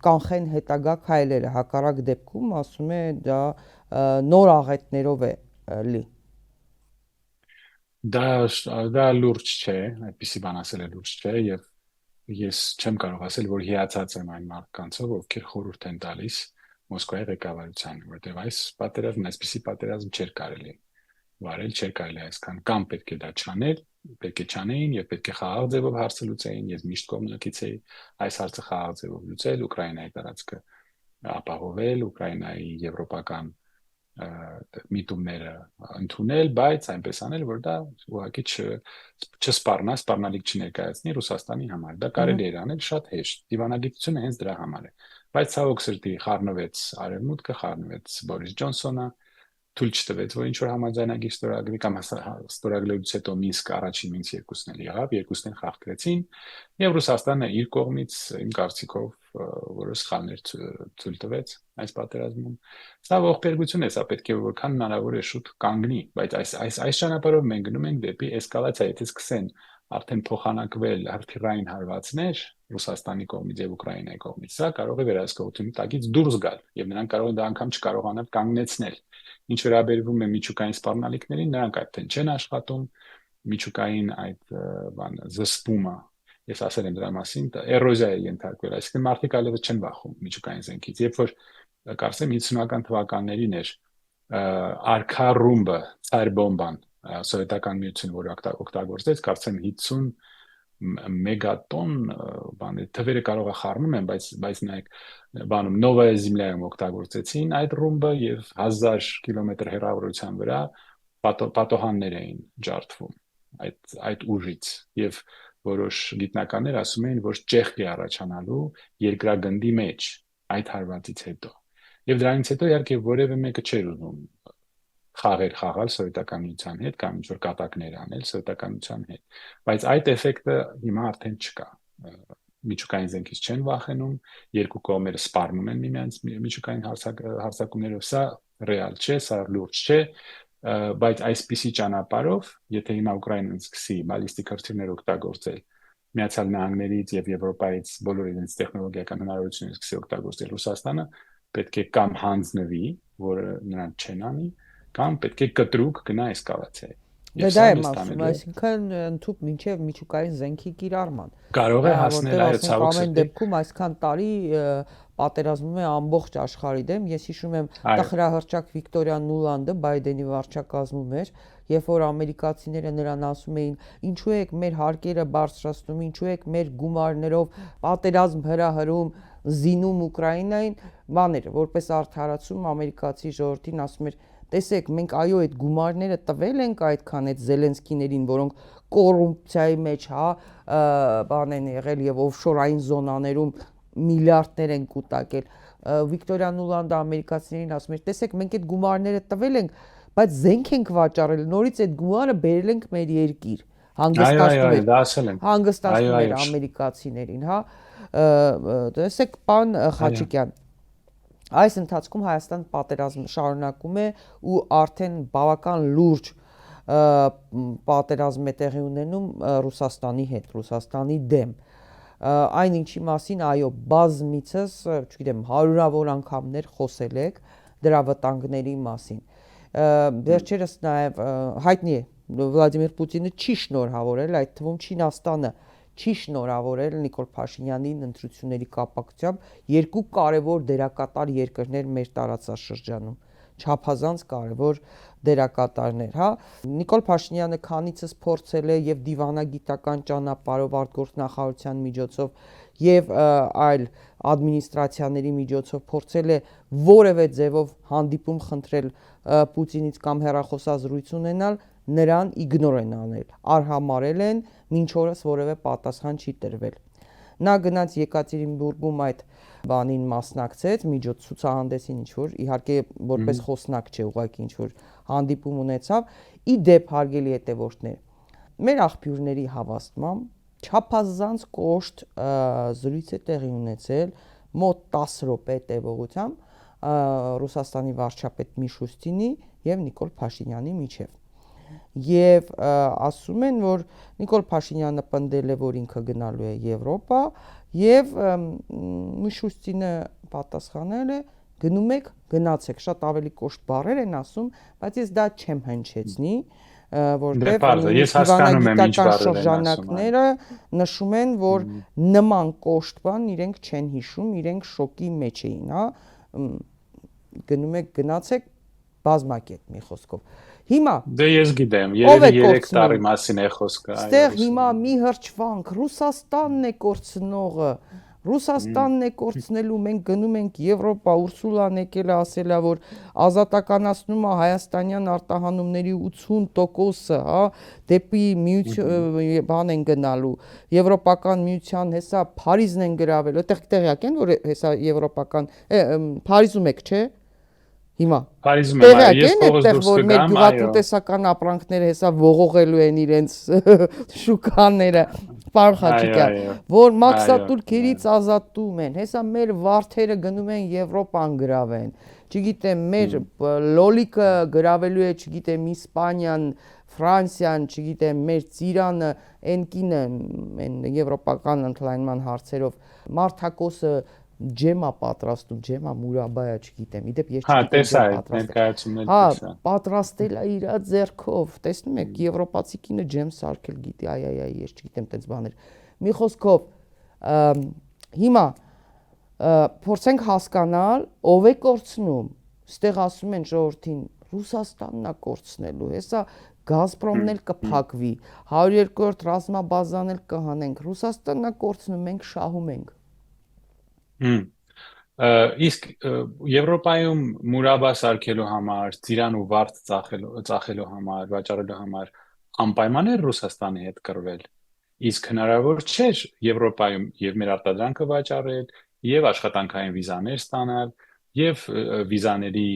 կանխեն հետագա քայլերը, հակառակ դեպքում ասում է դա նոր աղետներով է լի։ Դա լուրջ չէ, այդպիսի բան ասել է լուրջ չէ եւ ես չեմ կարող ասել, որ հիացած եմ այն մարդկանցով, ովքեր խորհուրդ են տալիս Մոսկվայի ղեկավարությանը, որտեղ այս պատերազմը, այսպիսի պատերազմ չէր կարելի վարել, չէր կարելի այսքան կամ պետք է դա չանել, պետք է չանեին եւ պետք է խաղաղ ձևով հարցը լուծեին, ես միշտ կողմնակից էի այս հարցը խաղաղ ձևով լուծել, Ուկրաինայի տարածքը ապահովել, Ուկրաինայի եվրոպական միտումները ընդունել, բայց այնպես անել, որ դա ուղղակի սպառնալիք չներկայացնի Ռուսաստանի համար։ Դա կարելի էր անել շատ հեշտ։ Դիվանագիտությունը հենց դրա համար է։ Բայց ցավոք սրտի խառնվեց Արևմուտքը, խառնվեց Բորիս Ջոնսոնը, թույլ չտվեց, որ ինչ-որ համաձայնագիր ստորագրի կամ ստորագրելուց հետո Մինսկ առաջին Մինսկ երկուսն էլ եղավ, երկուսն էլ խախտվեցին, եւ Ռուսաստանը իր կողմից իմ կարծիքով որոշ սխալներ թույլ տվեց այս պատերազմում։ Սա ողբերգություն է, սա պետք է որքան հնարավոր է շուտ կանգնի, բայց այս ճանապարհով մենք գնում ենք դեպի էսկալացիա, եթե սկսեն արդեն փոխանակվել հրթիռային հարվածներ Ռուսաստանի կողմից եւ Ուկրաինայի կողմից, սա կարող է վերահսկողությունի տակից դուրս գալ եւ նրանք կարող են դա անգամ չկարողանալ կանգնեցնել։ Ինչ վերաբերվում է միջուկային սպառնալիքներին, նրանք այդտեն չեն աշխատում, միջուկային այդ բանը զսպումը, ես ասել եմ դրա մասին, էրոզիա է ենթարկվել, այսինքն մարդիկ այլևս չեն վախում միջուկային զենքից, երբ որ կարծեմ 50-ական թվականներին էր արքա ռումբը, ցար բոմբան, սովետական միությունը, որը օգտագործեց, կարծեմ 50 մեգատոն բան է, թվերը կարող է խառնում են, բայց նայեք, բանում Նովայա Զեմլայում օգտագործեցին այդ ռումբը եւ 1000 կիլոմետր հեռավորության վրա պատոհաններ էին ջարդվում այդ ուժից եւ որոշ գիտնականներ ասում էին, որ ճեղք է առաջանալու երկրագնդի մեջ այդ հարվածից հետո։ Եվ դրանից հետո իհարկե որևէ մեկը չէր ուզում խաղեր խաղալ սովետական միության հետ կամ ինչ-որ կատակներ անել սովետական միության հետ։ Բայց այդ էֆեկտը հիմա արդեն չկա։ Միջուկային զենքից չեն վախենում, երկու կողմերը սպառնում են միմյանց միջուկային հարձակումներով, սա ռեալ չէ, սա լուրջ չէ, բայց այսպիսի ճանապարհով, եթե հիմա Ուկրաինան սկսի բալիստիկ հրթիռներ օգտագործել Միացյալ Նահանգներից եւ Եվրոպայից բոլոր իրենց տեխնոլոգիական հնարավորությունները սկսի օգտագործել Ռուսաստանը, պետք է կամ հանձնվի, որը նրանք չեն անի, կամ պետք է կտրուկ գնա էսկալացիայի։ Դա է ասում, այսինքն ընդհանուր մինչև միջուկային զենքի կիրառման։ Կարող է հասնել այո, ցավոք սրտի։ Ամեն դեպքում այսքան տարի պատերազմում է ամբողջ աշխարհի դեմ։ Ես հիշում եմ տխրահռչակ Վիկտորիա Նուլանդը Բայդենի վարչակազմում էր երբ որ ամերիկացիները նրան ասում էին, ինչու եք մեր հարկերը բարձրացնում, ինչու եք մեր գումարներով պատերազմ հրահրում, զինում Ուկրաինային, բաներ, որպես արդարացում ամերիկացի ժողովրդին ասում էր, տեսեք, մենք այո այդ գումարները տվել ենք այդքան այդ Զելենսկիներին, որոնք կոռուպցիայի մեջ, բան են եղել եւ օֆշորային զոնաներում միլիարդներ են կուտակել։ Վիկտորիա Նուլանդը ամերիկացիներին ասում էր, տեսեք, մենք այդ գումարները տվել ենք, բայց զենք ենք վաճառել, նորից այդ գումարը բերել ենք մեր երկիր։ Հանգստացնում էր ամերիկացիներին, հա։ Տեսեք, պարոն Խաչիկյան, այս ընթացքում Հայաստան պատերազմ շարունակում է ու արդեն բավական լուրջ պատերազմ է տեղի ունենում Ռուսաստանի հետ, Ռուսաստանի դեմ։ Այն ինչի մասին, այո, բազմիցս, չգիտեմ, հարյուրավոր անգամներ խոսել եք դրա վտանգների մասին։ Վերջերս նաև հայտնի է, Վլադիմիր Պուտինը չի շնորհավորել, այդ թվում Չինաստանը չի շնորհավորել Նիկոլ Փաշինյանին ընտրությունների կապակցությամբ երկու կարևոր դերակատար երկրներ մեր տարածաշրջանում, չափազանց կարևոր դերակատարներ, հա։ Նիկոլ Փաշինյանը քանիցս փորձել է եւ դիվանագիտական ճանապարհով արտգործնախարարության միջոցով եւ այլ ադմինիստրացիաների միջոցով փորձել է որևէ ձևով հանդիպում խնդրել Պուտինից կամ հեռախոսազրույց ունենալ, նրան իգնոր են անել, արհամարել են, մինչ օրս որևէ պատասխան չի տրվել։ Նա գնաց Եկատերինբուրգում այդ բանին մասնակցեց, միջոց ցուցահանդեսին ինչ-որ, իհարկե որպես խոսնակ չէ, ուղղակի ինչ-որ հանդիպում ունեցավ, ի դեպ հարգելի հետևորդներ, մեր աղբյուրների հավաստմամբ չափազանց կոշտ զրույց է տեղի ունեցել մոտ 10 րոպե տևողությամբ Ռուսաստանի վարչապետ Միշուստինի եւ Նիկոլ Փաշինյանի միջև։ Եվ ասում են, որ Նիկոլ Փաշինյանը պնդել է, որ ինքը գնալու է Եվրոպա, եւ Միշուստինը պատասխանել է, գնում եք, գնացեք, շատ ավելի կոշտ բառեր են ասում, բայց ես դա չեմ հնչեցնի, որտեղ դիվանագիտական շրջանակները նշում են, որ նման կոշտ բան իրենք չեն հիշում, իրենք շոկի մեջ էին, հա, գնում եք, գնացեք, բազմակետ մի խոսքով։ Հիմա դե ես գիտեմ, երևի 3 տարի մասին է խոսքը։ Այստեղ հիմա մի հրճվանք, Ռուսաստանն է կորցնողը, Ռուսաստանն է կորցնելու, մենք գնում ենք Եվրոպա, Ուրսուլան եկել է ասել է, որ ազատականացնում է հայաստանյան արտահանումների 80%-ը, հա, դեպի բան են գնալու, Եվրոպական միության, հեսա Փարիզն են գրավել, այդտեղ տեղյակ են, որ հեսա եվրոպական, Փարիզում եք, չէ՞։ Հիմա Փարիզում եմ, ես փողոց դուրս որ մեր գյուղատնտեսական ապրանքները հեսա ողողելու են իրենց շուկաները, պարոն Խաչիկյան, որ մաքսատուրքերից ազատում են, հեսա մեր վարդերը գնում են Եվրոպան գրավեն, չգիտեմ, մեր լոլիկը գրավելու է, չգիտեմ, Իսպանիան, Ֆրանսիան, չգիտեմ, մեր ծիրանը, այն կինը, այն եվրոպական ընդլայնման հարցերով, Մարտակոսը ջեմա պատրաստում, ջեմա մուրաբայա, չգիտեմ, իդեպ ես չգիտեմ պատրաստել է իր ձեռքով, տեսնում եք, եվրոպացի կինը ջեմ սարքել գիտի, այ, ես չգիտեմ, տենց բաներ։ Մի խոսքով, հիմա փորձենք հասկանալ, ով է կորցնում, ստեղ ասում են ժողովրդին, Ռուսաստանն է կորցնելու, հեսա Գազպրոմն էլ կփակվի, 102-րդ ռազմաբազան էլ կհանենք, Ռուսաստանն է կորցնում, մենք շահում ենք։ Իսկ Եվրոպայում մուրաբա սարքելու համար, ծիրան ու վարդ ծախելու համար, վաճառելու համար անպայման է Ռուսաստանի հետ կռվել։ Իսկ հնարավոր չէր Եվրոպայում եւ մեր արտադրանքը վաճառել, եւ աշխատանքային վիզաներ ստանալ, եւ վիզաների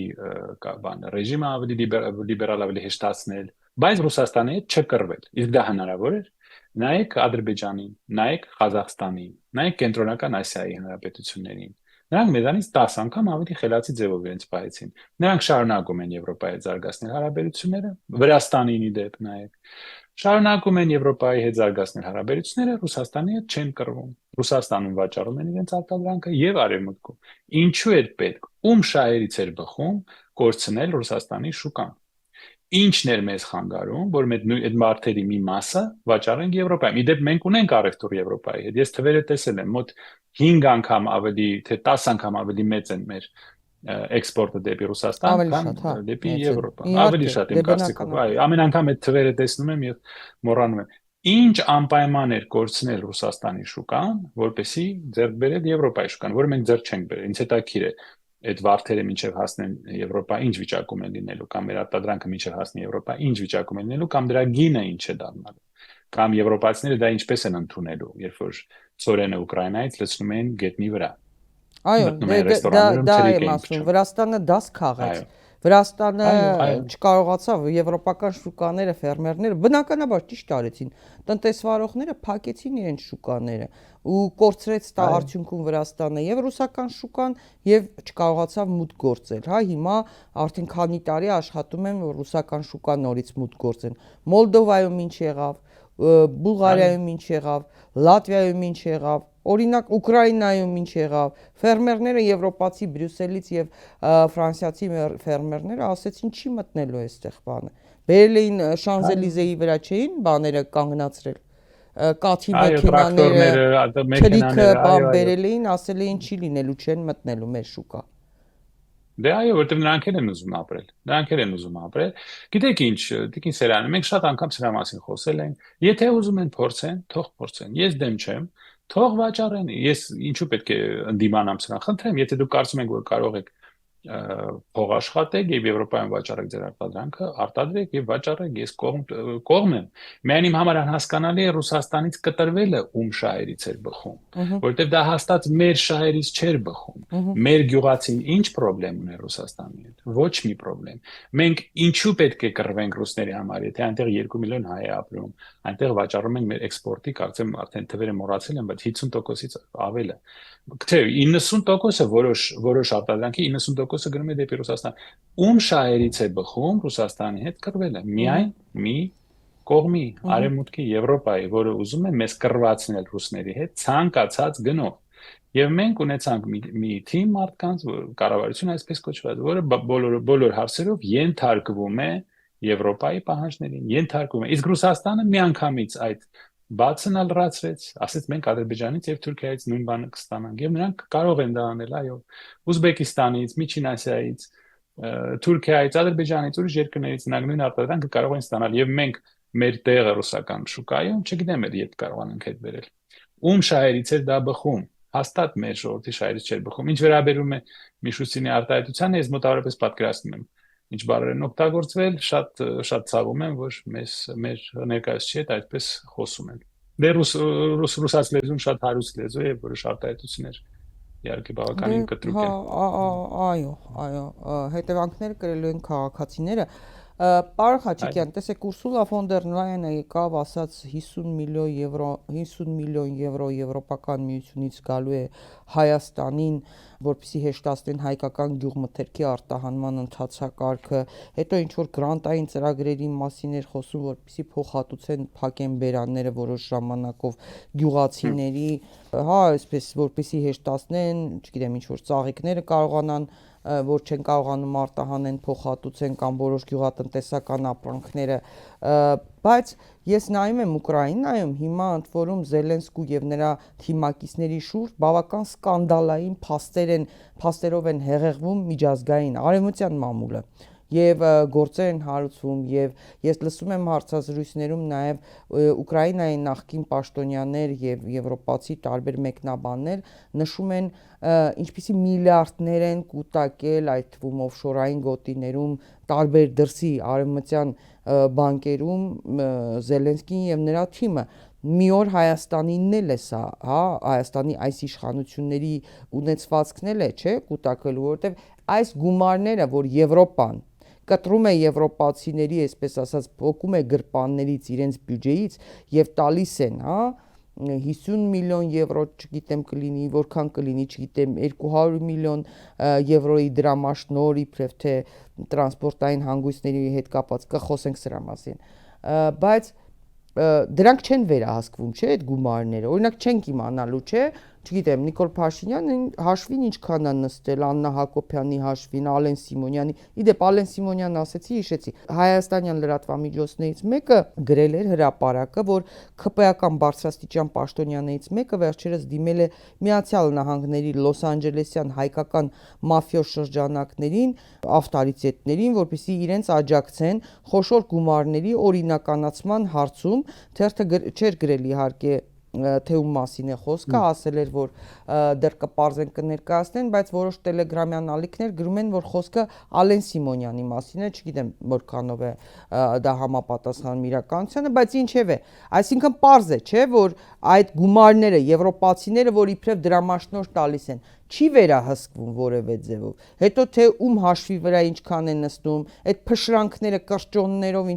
ռեժիմը ավելի լիբերալ, ավելի հեշտացնել, բայց Ռուսաստանի հետ չկռվել։ Իսկ դա հնարավոր էր։ Նայեք Ադրբեջանին, նայեք Ղազախստանին, նայեք Կենտրոնական Ասիայի հանրապետություններին։ Նրանք մեզանից 10 անգամ ավելի խելացի ձևով իրենց պահեցին։ Նրանք շարունակում են Եվրոպայի հետ զարգացնել հարաբերությունները, Վրաստանին ի դեպ նայեք։ Շարունակում են Եվրոպայի հետ զարգացնել հարաբերությունները, Ռուսաստանի հետ չեն կռվում։ Ռուսաստանում վաճառում են իրենց արտադրանքը եւ Արևմուտքում։ Ինչու էր պետք, ում շահերից էր բխում կորցնել Ռուսաստանի շուկան։ Ինչն էր մեզ խանգարում, որ մենք այդ մարտերի մի մասը վաճառենք Եվրոպայում։ Իդեպ մենք ունենք առևտուր Եվրոպայի հետ։ Ես թվերը տեսել եմ, մոտ 5 անգամ ավելի, թե 10 անգամ ավելի մեծ են մեր էքսպորտը դեպի Ռուսաստան, Ավելի քան շատ, հա, դեպի ներսել։ Եվրոպա։ Ավելի Իհարկե, շատ դե եմ կարծիքով։ բնականաբար։ Այո, ամեն անգամ այդ թվերը տեսնում եմ եւ մոռանում եմ։ Ինչ անպայման էր կորցնել Ռուսաստանի շուկան, որպեսի ձեռք բերել Եվրոպայի շուկան, որը մենք ձեռք չենք բերել։ Ինձ հետաքրիր է այդ վարդերը մինչև հասնեն Եվրոպա ինչ վիճակում են լինելու, կամ մեր արտադրանքը մինչև հասնի Եվրոպա ինչ վիճակում են լինելու, կամ դրա գինը ինչ է դառնալու, կամ եվրոպացիները դա ինչպես են ընդունելու, երբ որ ծորենը Ուկրաինայից լցնում են գետնի վրա, Այո, մտնում են ռեստորաններում, դա ցրիկ եմ էին ասում, փչում։ Վրաստանը դաս քաղեց։ Այո, Վրաստանը այո, չկարողացավ եվրոպական շուկաները, ֆերմերները բնականաբար ճիշտ արեցին։ Տնտեսվարողները փակեցին իրենց շուկաները ու կորցրեց դա այո, արդյունքում Վրաստանը եւ ռուսական շուկան եւ չկարողացավ մուտք գործել։ Հա, հիմա արդեն քանի տարի աշխատում են որ ռուսական շուկան նորից մուտք գործեն։ Մոլդովայում ինչ եղավ, այո, Բուլղարիայում ինչ եղավ, Լատվիայում ինչ եղավ, օրինակ Ուկրաինայում ինչ եղավ, ֆերմերները եվրոպացի Բրյուսելից եւ ֆրանսիացի ֆերմերները ասեցին չի մտնելու այստեղ բանը։ Բերել էին այո, Շանզելիզեի վրա չէին բաները կանգնացրել։ Կաթի այո, մեքենաները, տրակտորները, թրիքը մեքենաները, բան այո, այո։ բերել էին, ասել էին չի լինելու, չեն մտնելու մեր շուկա։ Դե այո, որովհետև նրանք էլ են ուզում ապրել։ Նրանք էլ են ուզում ապրել։ Գիտեք ինչ, Տիկին Սերյանը, մենք շատ անգամ սրա մասին խոսել ենք։ Եթե ուզում են փորձեն, թող փորձեն։ Ես դեմ չեմ, թող վաճառեն։ Ես ինչու պետք է ընդդիմանամ սրան։ Խնդրեմ, եթե դուք կարծում եք, որ կարող եք փող աշխատեք եւ Եվրոպայում վաճառեք ձեր արտադրանքը, արտադրեք եւ վաճառեք, ես կողմ եմ։ Միայն իմ համար անհասկանալի է Ռուսաստանից կտրվելը ում շահերից էր բխում, որովհետեւ դա հաստատ մեր շահերից չէր բխում։ Մեր գյուղացին ինչ խնդրեմ ունի Ռուսաստանի հետ։ Ոչ մի խնդրեմ։ Մենք ինչու պետք է կռվենք ռուսների համար, եթե այնտեղ 2 միլիոն հայ է ապրում, այնտեղ վաճառում են մեր էքսպորտի, կարծեմ արդեն թվերը մոռացել եմ, բայց 50%-ից ավել է։ Թե 90%-ը որոշ արտադրանքի 90%-ը գնում է դեպի Ռուսաստան։ Ում շահերից է բխում Ռուսաստանի հետ կռվելը։ Միայն մի կողմի, Արևմուտքի Եվրոպայի, որը ուզում է մեզ կռվածնել ռուսների հետ ցանկացած գնով։ Եվ մենք ունեցանք մի թիմ մարդկանց, կառավարություն այսպես կոչված, որը բոլոր հարցերով ենթարկվում է Եվրոպայի պահանջներին, ենթարկվում է։ Իսկ Ռուսաստանը միանգամից այդ բացն ալրացրեց, ասեց մենք Ադրբեջանից եւ Թուրքիայից նույն բանը կստանանք եւ նրանք կարող են դա անել, այո։ Ուզբեկիստանից, Միջին Ասիայից, Թուրքիայից, Ադրբեջանից, ուրիշ երկրներից նույն արտադրանքը կարող են ստանալ եւ մենք մեր տեղը ռուսական շուկայում, չգիտեմ երբ կարողանանք հետ բերել։ Ում շահերից է դա բխում։ Հաստատ մեր ժողովրդի շահերից չէր բխում։ Ինչ վերաբերում է Միշուսինի արտահայտությանը, ես մոտավորապես պատկերացնում եմ ինչ բառեր են օգտագործվել, շատ ցավում եմ, որ մեր ներկայացուցիչի հետ այդպես խոսում են։ Դե ռուսաց լեզուն շատ հարուստ լեզու է, որոշ արտահայտություններ իհարկե բավականին կտրուկ Հա, են։ այո, հետևանքները կրելու են քաղաքացիները։ Պարոն Խաչիկյան, տեսեք Ուրսուլա ֆոն դեր Լայենը եկավ, ասաց 50 միլիոն եվրո Եվրոպական միությունից գալու է Հայաստանին, որպեսզի հեշտացնեն հայկական գյուղմթերքի արտահանման ընթացակարգը, հետո ինչ որ գրանտային ծրագրերի մասին էր խոսում, որպեսզի փոխհատուցեն փակեն բերանները որոշ ժամանակով գյուղացիների, հա, այսպես որպեսզի հեշտացնեն, չգիտեմ, ինչ որ ծաղիկները կարողանան որ չեն կարողանում արտահանեն, փոխհատուցեն կամ որոշ գյուղատնտեսական ապրանքները, բայց ես նայում եմ Ուկրաինայում հիմա ընդ որում Զելենսկու եւ նրա թիմակիցների շուրջ բավական սկանդալային փաստերով են հեղեղվում միջազգային արևմտյան մամուլը եւ գործեր են հարուցվում եւ ես լսում եմ հարցազրույցներում նաեւ Ուկրաինայի նախկին պաշտոնյաներ եւ եվրոպացի տարբեր մեկնաբաններ նշում են ինչպիսի միլիարդներ են կուտակել այդ թվում օֆշորային գոտիներում տարբեր դրսի արևմտյան բանկերում Զելենսկին եւ նրա թիմը մի օր Հայաստանինն էլ է սա, հա, Հայաստանի այս իշխանությունների ունեցվածքն էլ է, չէ, կուտակելու, որովհետեւ այս գումարները, որ Եվրոպան կտրում է եվրոպացիների, այսպես ասած, փոկում է գրպաններից իրենց բյուջեից եւ տալիս են, հա, 50 միլիոն եվրո, չգիտեմ կլինի, որքան կլինի, չգիտեմ, 200 միլիոն եվրոյի դրամաշնոր իբրև թե տրանսպորտային հանգույցների հետ կապված կխոսենք սրա մասին, բայց դրանք չեն վերահսկվում, չէ, այդ գումարները։ Օրինակ չենք իմանալու, չէ, չգիտեմ, Նիկոլ Փաշինյանն հաշվին ինչքան է նստել, Աննա Հակոբյանի հաշվին, Ալեն Սիմոնյանի։ Իդեպ Ալեն Սիմոնյանն ասեցի, հիշեցի։ Հայաստանյան լրատվամիջոցներից մեկը գրել էր հրապարակը, որ ՔՊ-ական բարձրաստիճան պաշտոնյաներից մեկը վերջերս դիմել է Միացյալ Նահանգների Լոս Անջելեսյան հայկական մաֆիոզ շրջանակներին, ավտորիտետներին, որպեսզի իրենց աջակցեն խոշոր գումարների օրինականացման հարցում։ Թերթը չէր գրել իհարկե թե ում մասին է խոսքը, ասել էր, որ դեռ կպարզեն կներկայացնեն, բայց որոշ տելեգրամյան ալիքներ գրում են, որ խոսքը Ալեն Սիմոնյանի մասին է, չգիտեմ որքանով է դա համապատասխանում իրականությանը, բայց ինչևէ, այսինքն պարզ է, չէ, որ այդ գումարները եվրոպացիները, որ իբրև դրամաշնորհ տալիս են, չի վերահսկվում որևէ ձևով։ Հետո թե ում հաշվի վրա ինչքան են նստում, այդ փշրանքները կրճոններով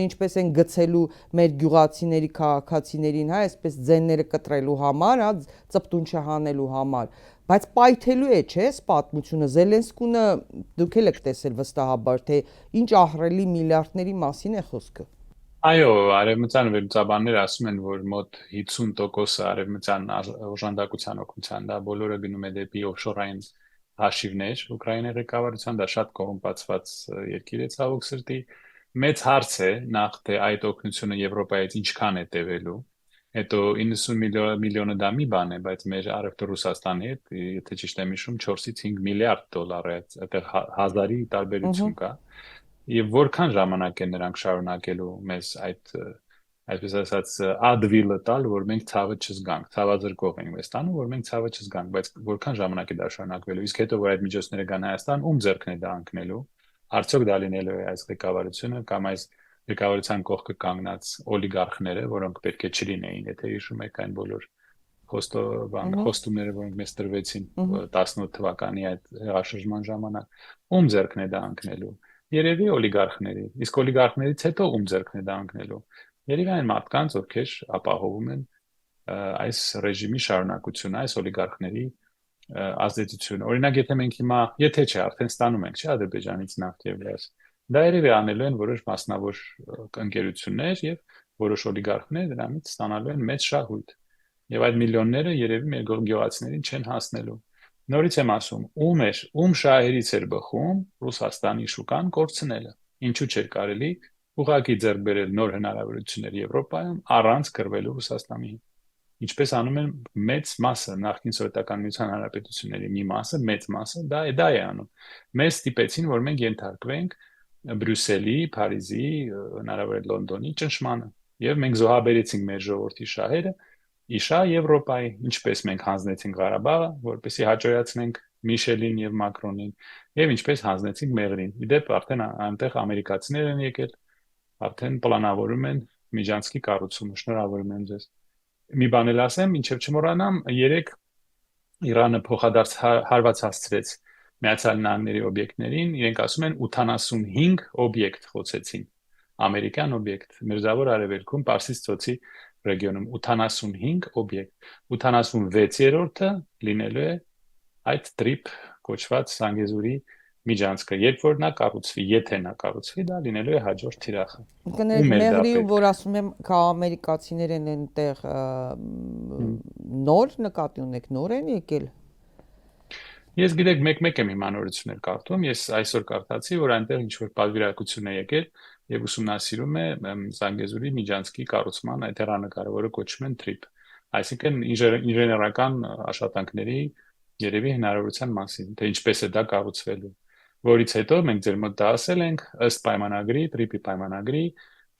ինչպես են գցելու մեր գյուղացիների, քաղաքացիներին, հա, այսպես ձենները կտրելու համար, հա, ծպտուն չհանելու համար, բայց պայթելու է, չէ, պատմությունը Զելենսկունը դուք էլ եք տեսել վստահաբար, թե ինչ ահռելի միլիարդների մասին է խոսքը։ Այո, արևմտյան վերլուծաբաններ ասում են, որ մոտ 50% արևմտյան օժանդակության օգնության դա բոլորը գնում է դեպի օֆշորային հաշիվներ Ուկրաինայի ղեկավարության, դա շատ կոռումպացված երկիր է ցավոք սրտի։ Մեծ հարց է նախ թե այդ օգնությունը Եվրոպայից ինչքան է տևելու։ Հետո 90 միլիոնը դա մի բան է, բայց մեր արևտուր Ռուսաստանի հետ, եթե ճիշտ եմ հիշում, 4-ից 5 միլիարդ դոլար է, այդտեղ հազարի տարբերություն կա։ Եվ որքան ժամանակ են նրանք շարունակելու մեզ այսպես ասած ադվիլը տալ, որ մենք ցավը չզգանք, ցավազրկող ենք մեզ տանում, որ մենք ցավը չզգանք, բայց որքան ժամանակ է դա շարունակվելու։ Իսկ հետո որ այդ միջոցները գան Հայաստան, ում ձեռքն է դա ընկնելու։ Արդյոք դա լինելու է այս ղեկավարությունը կամ այս ղեկավարության կողքը կանգնած օլիգարխները, որոնք պետք է չլինեին, եթե հիշում եք այն բոլոր խոստումները, որոնք մեզ տրվեցին 18 թվականի այդ հեղաշրջման ժամանակ, ում ձեռքն է դա ընկնելու։ Երևի օլիգարխների, իսկ օլիգարխներից հետո ում ձեռքն է դա ընկնելու։ Երևի այն մարդկանց, ովքեր ապահովում են այս ռեժիմի շարունակությունը, այս օլիգարխների ազդեցությունը։ Օրինակ, եթե մենք հիմա, եթե չէ, արդեն ստանում ենք, չէ, Ադրբեջանից նավթ եւ գազ, դա երևի անելու են որոշ մասնավոր ընկերություններ եւ որոշ օլիգարխներ դրանից ստանալու են մեծ շահույթ։ Եվ այդ միլիոնները երևի մեր գյուղացիներին չեն հասնելու։ Նորից եմ ասում, ում շահերից էր բխում Ռուսաստանի շուկան կորցնելը։ Ինչու՞ չէր կարելի ուղղակի ձեռք բերել նոր հնարավորություններ Եվրոպայում առանց կռվելու Ռուսաստանի։ Ինչպես անում են մեծ մասը նախկին սովետական միության հանրապետությունների մի մասը, մեծ մասը դա է անում։ Մեզ ստիպեցին, որ մենք ենթարկվենք Բրյուսելի, Փարիզի, հնարավոր է Լոնդոնի ճնշմանը։ Եվ մենք զոհաբերեցինք մեր ժողովրդի շահերը իշա Եվրոպայի, ինչպես մենք հանձնեցինք Ղարաբաղը, որպեսզի հաջողացնենք Միշելին եւ Մակրոնին, եւ ինչպես հանձնեցինք Մեղրին։ Իդեպ արդեն այնտեղ ամերիկացիներ են եկել, արդեն պլանավորում են Միջանցքի կառուցումը։ Շնորհավորում եմ ձեզ։ Մի բան էլ ասեմ, ինչեւ չմոռանամ, երեք Իրանը փոխադարձ հարված հասցրեց Միացյալ Նահանգների օբյեկտներին, իրենք ասում են 85 օբյեկտ խոցեցին։ Ամերիկյան օբյեկտ, Մերձավոր Արևելքում, Պարսից ծոցի ռեգիոնում 85 օբյեկտ, 86-րդը լինելու է այդ տրիպ կոչված Զանգեզուրի միջանցքը, երբ որ նա կառուցվի, եթե նա կառուցվի, դա լինելու է հաջորդ թիրախը։ Կներեք, Մեղրիում, որ ասում եմ, ամերիկացիներ են այնտեղ նոր նկատի ունեք, նոր են եկել։ Ես գիտեք, մեկ-մեկ եմ հիմա նորություններ կարդում, ես այսօր կարդացի, որ այնտեղ ինչ-որ պատվիրակություն է եկել եւ ուսումնասիրում է Զանգեզուրի միջանցքի կառուցման այդ հեռանկարը, որը կոչվում են TRIP, այսինքն ինժեներական աշխատանքների երևի հնարավորության մասին, թե ինչպես է դա կառուցվելու, որից հետո մենք ձեր մոտ դա ասել ենք, ըստ պայմանագրի, TRIP-ի պայմանագրի,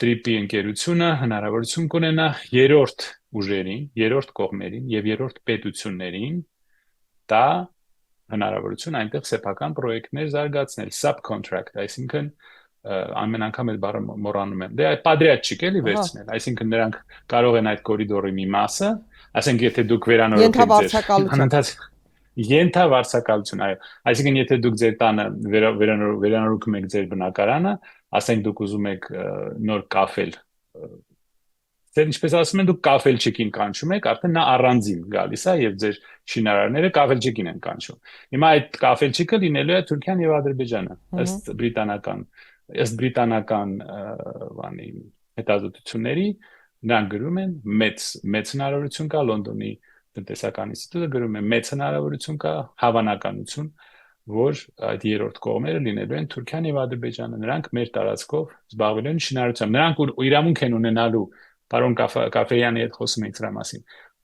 TRIP-ի ընկերությունը հնարավորություն կունենա երրորդ ուժերին, երրորդ կողմերին եւ երրորդ պետություններին դա հնարավորություն այնտեղ սեփական պրոյեկտներ զարգացնել, subcontract, այսինքն ամեն անգամ այդ բառը մոռանում եմ։ Դե այդ падрядчик էլի վերցնել, այսինքն նրանք կարող են այդ կորիդորի մի մասը, ասենք եթե դուք վերանորոգեք ենթավարձակալություն, այո, այսինքն եթե դուք ձեր տանը վերանորոգում եք ձեր բնակարանը, ասենք դուք ուզում եք նոր կաֆել, դե ինչպես ասում են դուք կաֆելչիկին կանչում եք, արդեն նա առանձին գալիս է եւ ձեր շինարարները կաֆելչիկին են կանչում։ Հիմա այդ կաֆելչիկը լինելու է Թուրքիան եւ Ադրբեջանը, ըստ բրիտանական բանի հետազոտությունների նրանք գրում են մեծ հնարավորություն կա Լոնդոնի տնտեսական ինստիտուտը գրում է մեծ հնարավորություն կա, հավանականություն, որ այդ երրորդ կողմերը լինելու են Թուրքիան եւ Ադրբեջանը, նրանք մեր տարածքով զբաղվելու են շինարարությամբ, նրանք իրավունք են ունենալու, պարոն Կաֆեյանի հետ խոսում ենք դրա մասին,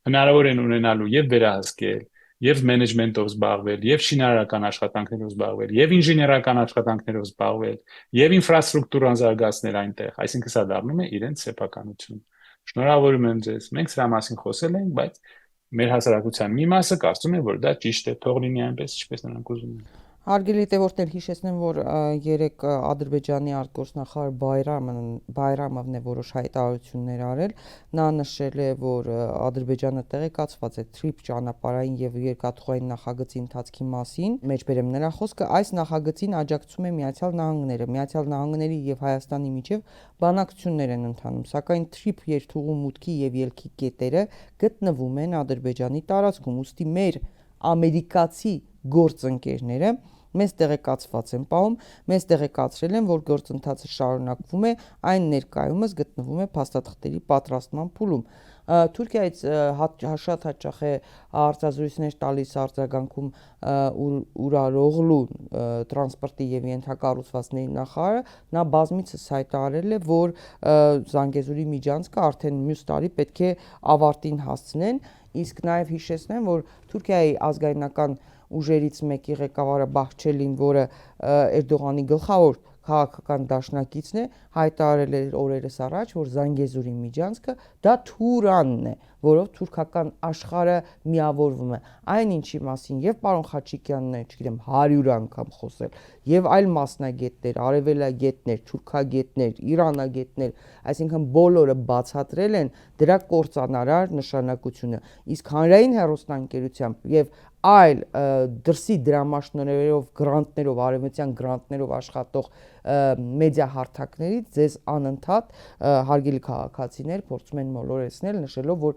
հնարավոր են ունենալու եւ վերահսկել, եւ մենեջմենտով զբաղվել, եւ շինարարական աշխատանքներով զբաղվել, եւ ինժեներական աշխատանքներով զբաղվել, եւ ինֆրաստրուկտուրան զարգացնել այնտեղ, այսինքն սա դառնում է իրենց սեփականություն։ Շնորհավորում եմ ձեզ։ Մենք սրա մասին խոսել ենք, բայց մեր հասարակության մի մասը կարծում է, որ դա ճիշտ է, թող լինի այնպես, ինչպես նրանք ուզում են։ Հարգելի տևորդներ, հիշեցնեմ, որ երեք Ադրբեջանի արտգործնախարար Բայրամովն է որոշ հայտարարություններ արել։ Նա նշել է, որ Ադրբեջանը տեղեկացված է TRIP ճանապարհային եւ երկաթուղային նախագծի ընթացքի մասին։ Մեջբերեմ նրա խոսքը, այս նախագծին աջակցում է Միացյալ Նահանգները։ Միացյալ Նահանգների եւ Հայաստանի միջև բանակցություններ են ընթանում, սակայն TRIP երթուղու մուտքի եւ ելքի կետերը գտնվում են Ադրբեջանի տարածքում, ուստի մեր ամերիկացի գործընկերները մեզ տեղեկացված են պահում, մեզ տեղեկացրել են, որ գործընթացը շարունակվում է, այն ներկայումս գտնվում է փաստաթղթերի պատրաստման փուլում։ Թուրքիայից շատ հաճախ է արտազրույցներ տալիս արձագանքում Ուրալօղլու տրանսպորտի եւ ենթակառուցվածքների նախարարը, նա բազմիցս հայտարարել է, որ Զանգեզուրի միջանցքը արդեն մյուս տարի պետք է ավարտին հասցնեն, իսկ նաեւ հիշեցնեմ, որ Թուրքիայի ազգայնական ուժերից մեկի ղեկավարը Բահչելին, որը Էրդողանի գլխավոր քաղաքական դաշնակիցն է, հայտարարել էր օրերս առաջ, որ Զանգեզուրի միջանցքը դա Թուրանն է, որով թուրքական աշխարհը միավորվում է։ Այն ինչի մասին եւ պարոն Խաչիկյանն է, չգիտեմ, 100 անգամ խոսել, եւ այլ մասնագետներ, արևելագետներ, թուրքագետներ, իրանագետներ, այսինքն բոլորը բացատրել են դրա կործանարար նշանակությունը։ Իսկ հանրային հեռուստաընկերությամբ եւ այլ դրսի դրամաշնորհերով, գրանտներով, արևմտյան գրանտներով աշխատող մեդիա հարթակներից ձեզ անընդհատ հարգելի քաղաքացիներ փորձում են մոլորեցնել, նշելով, որ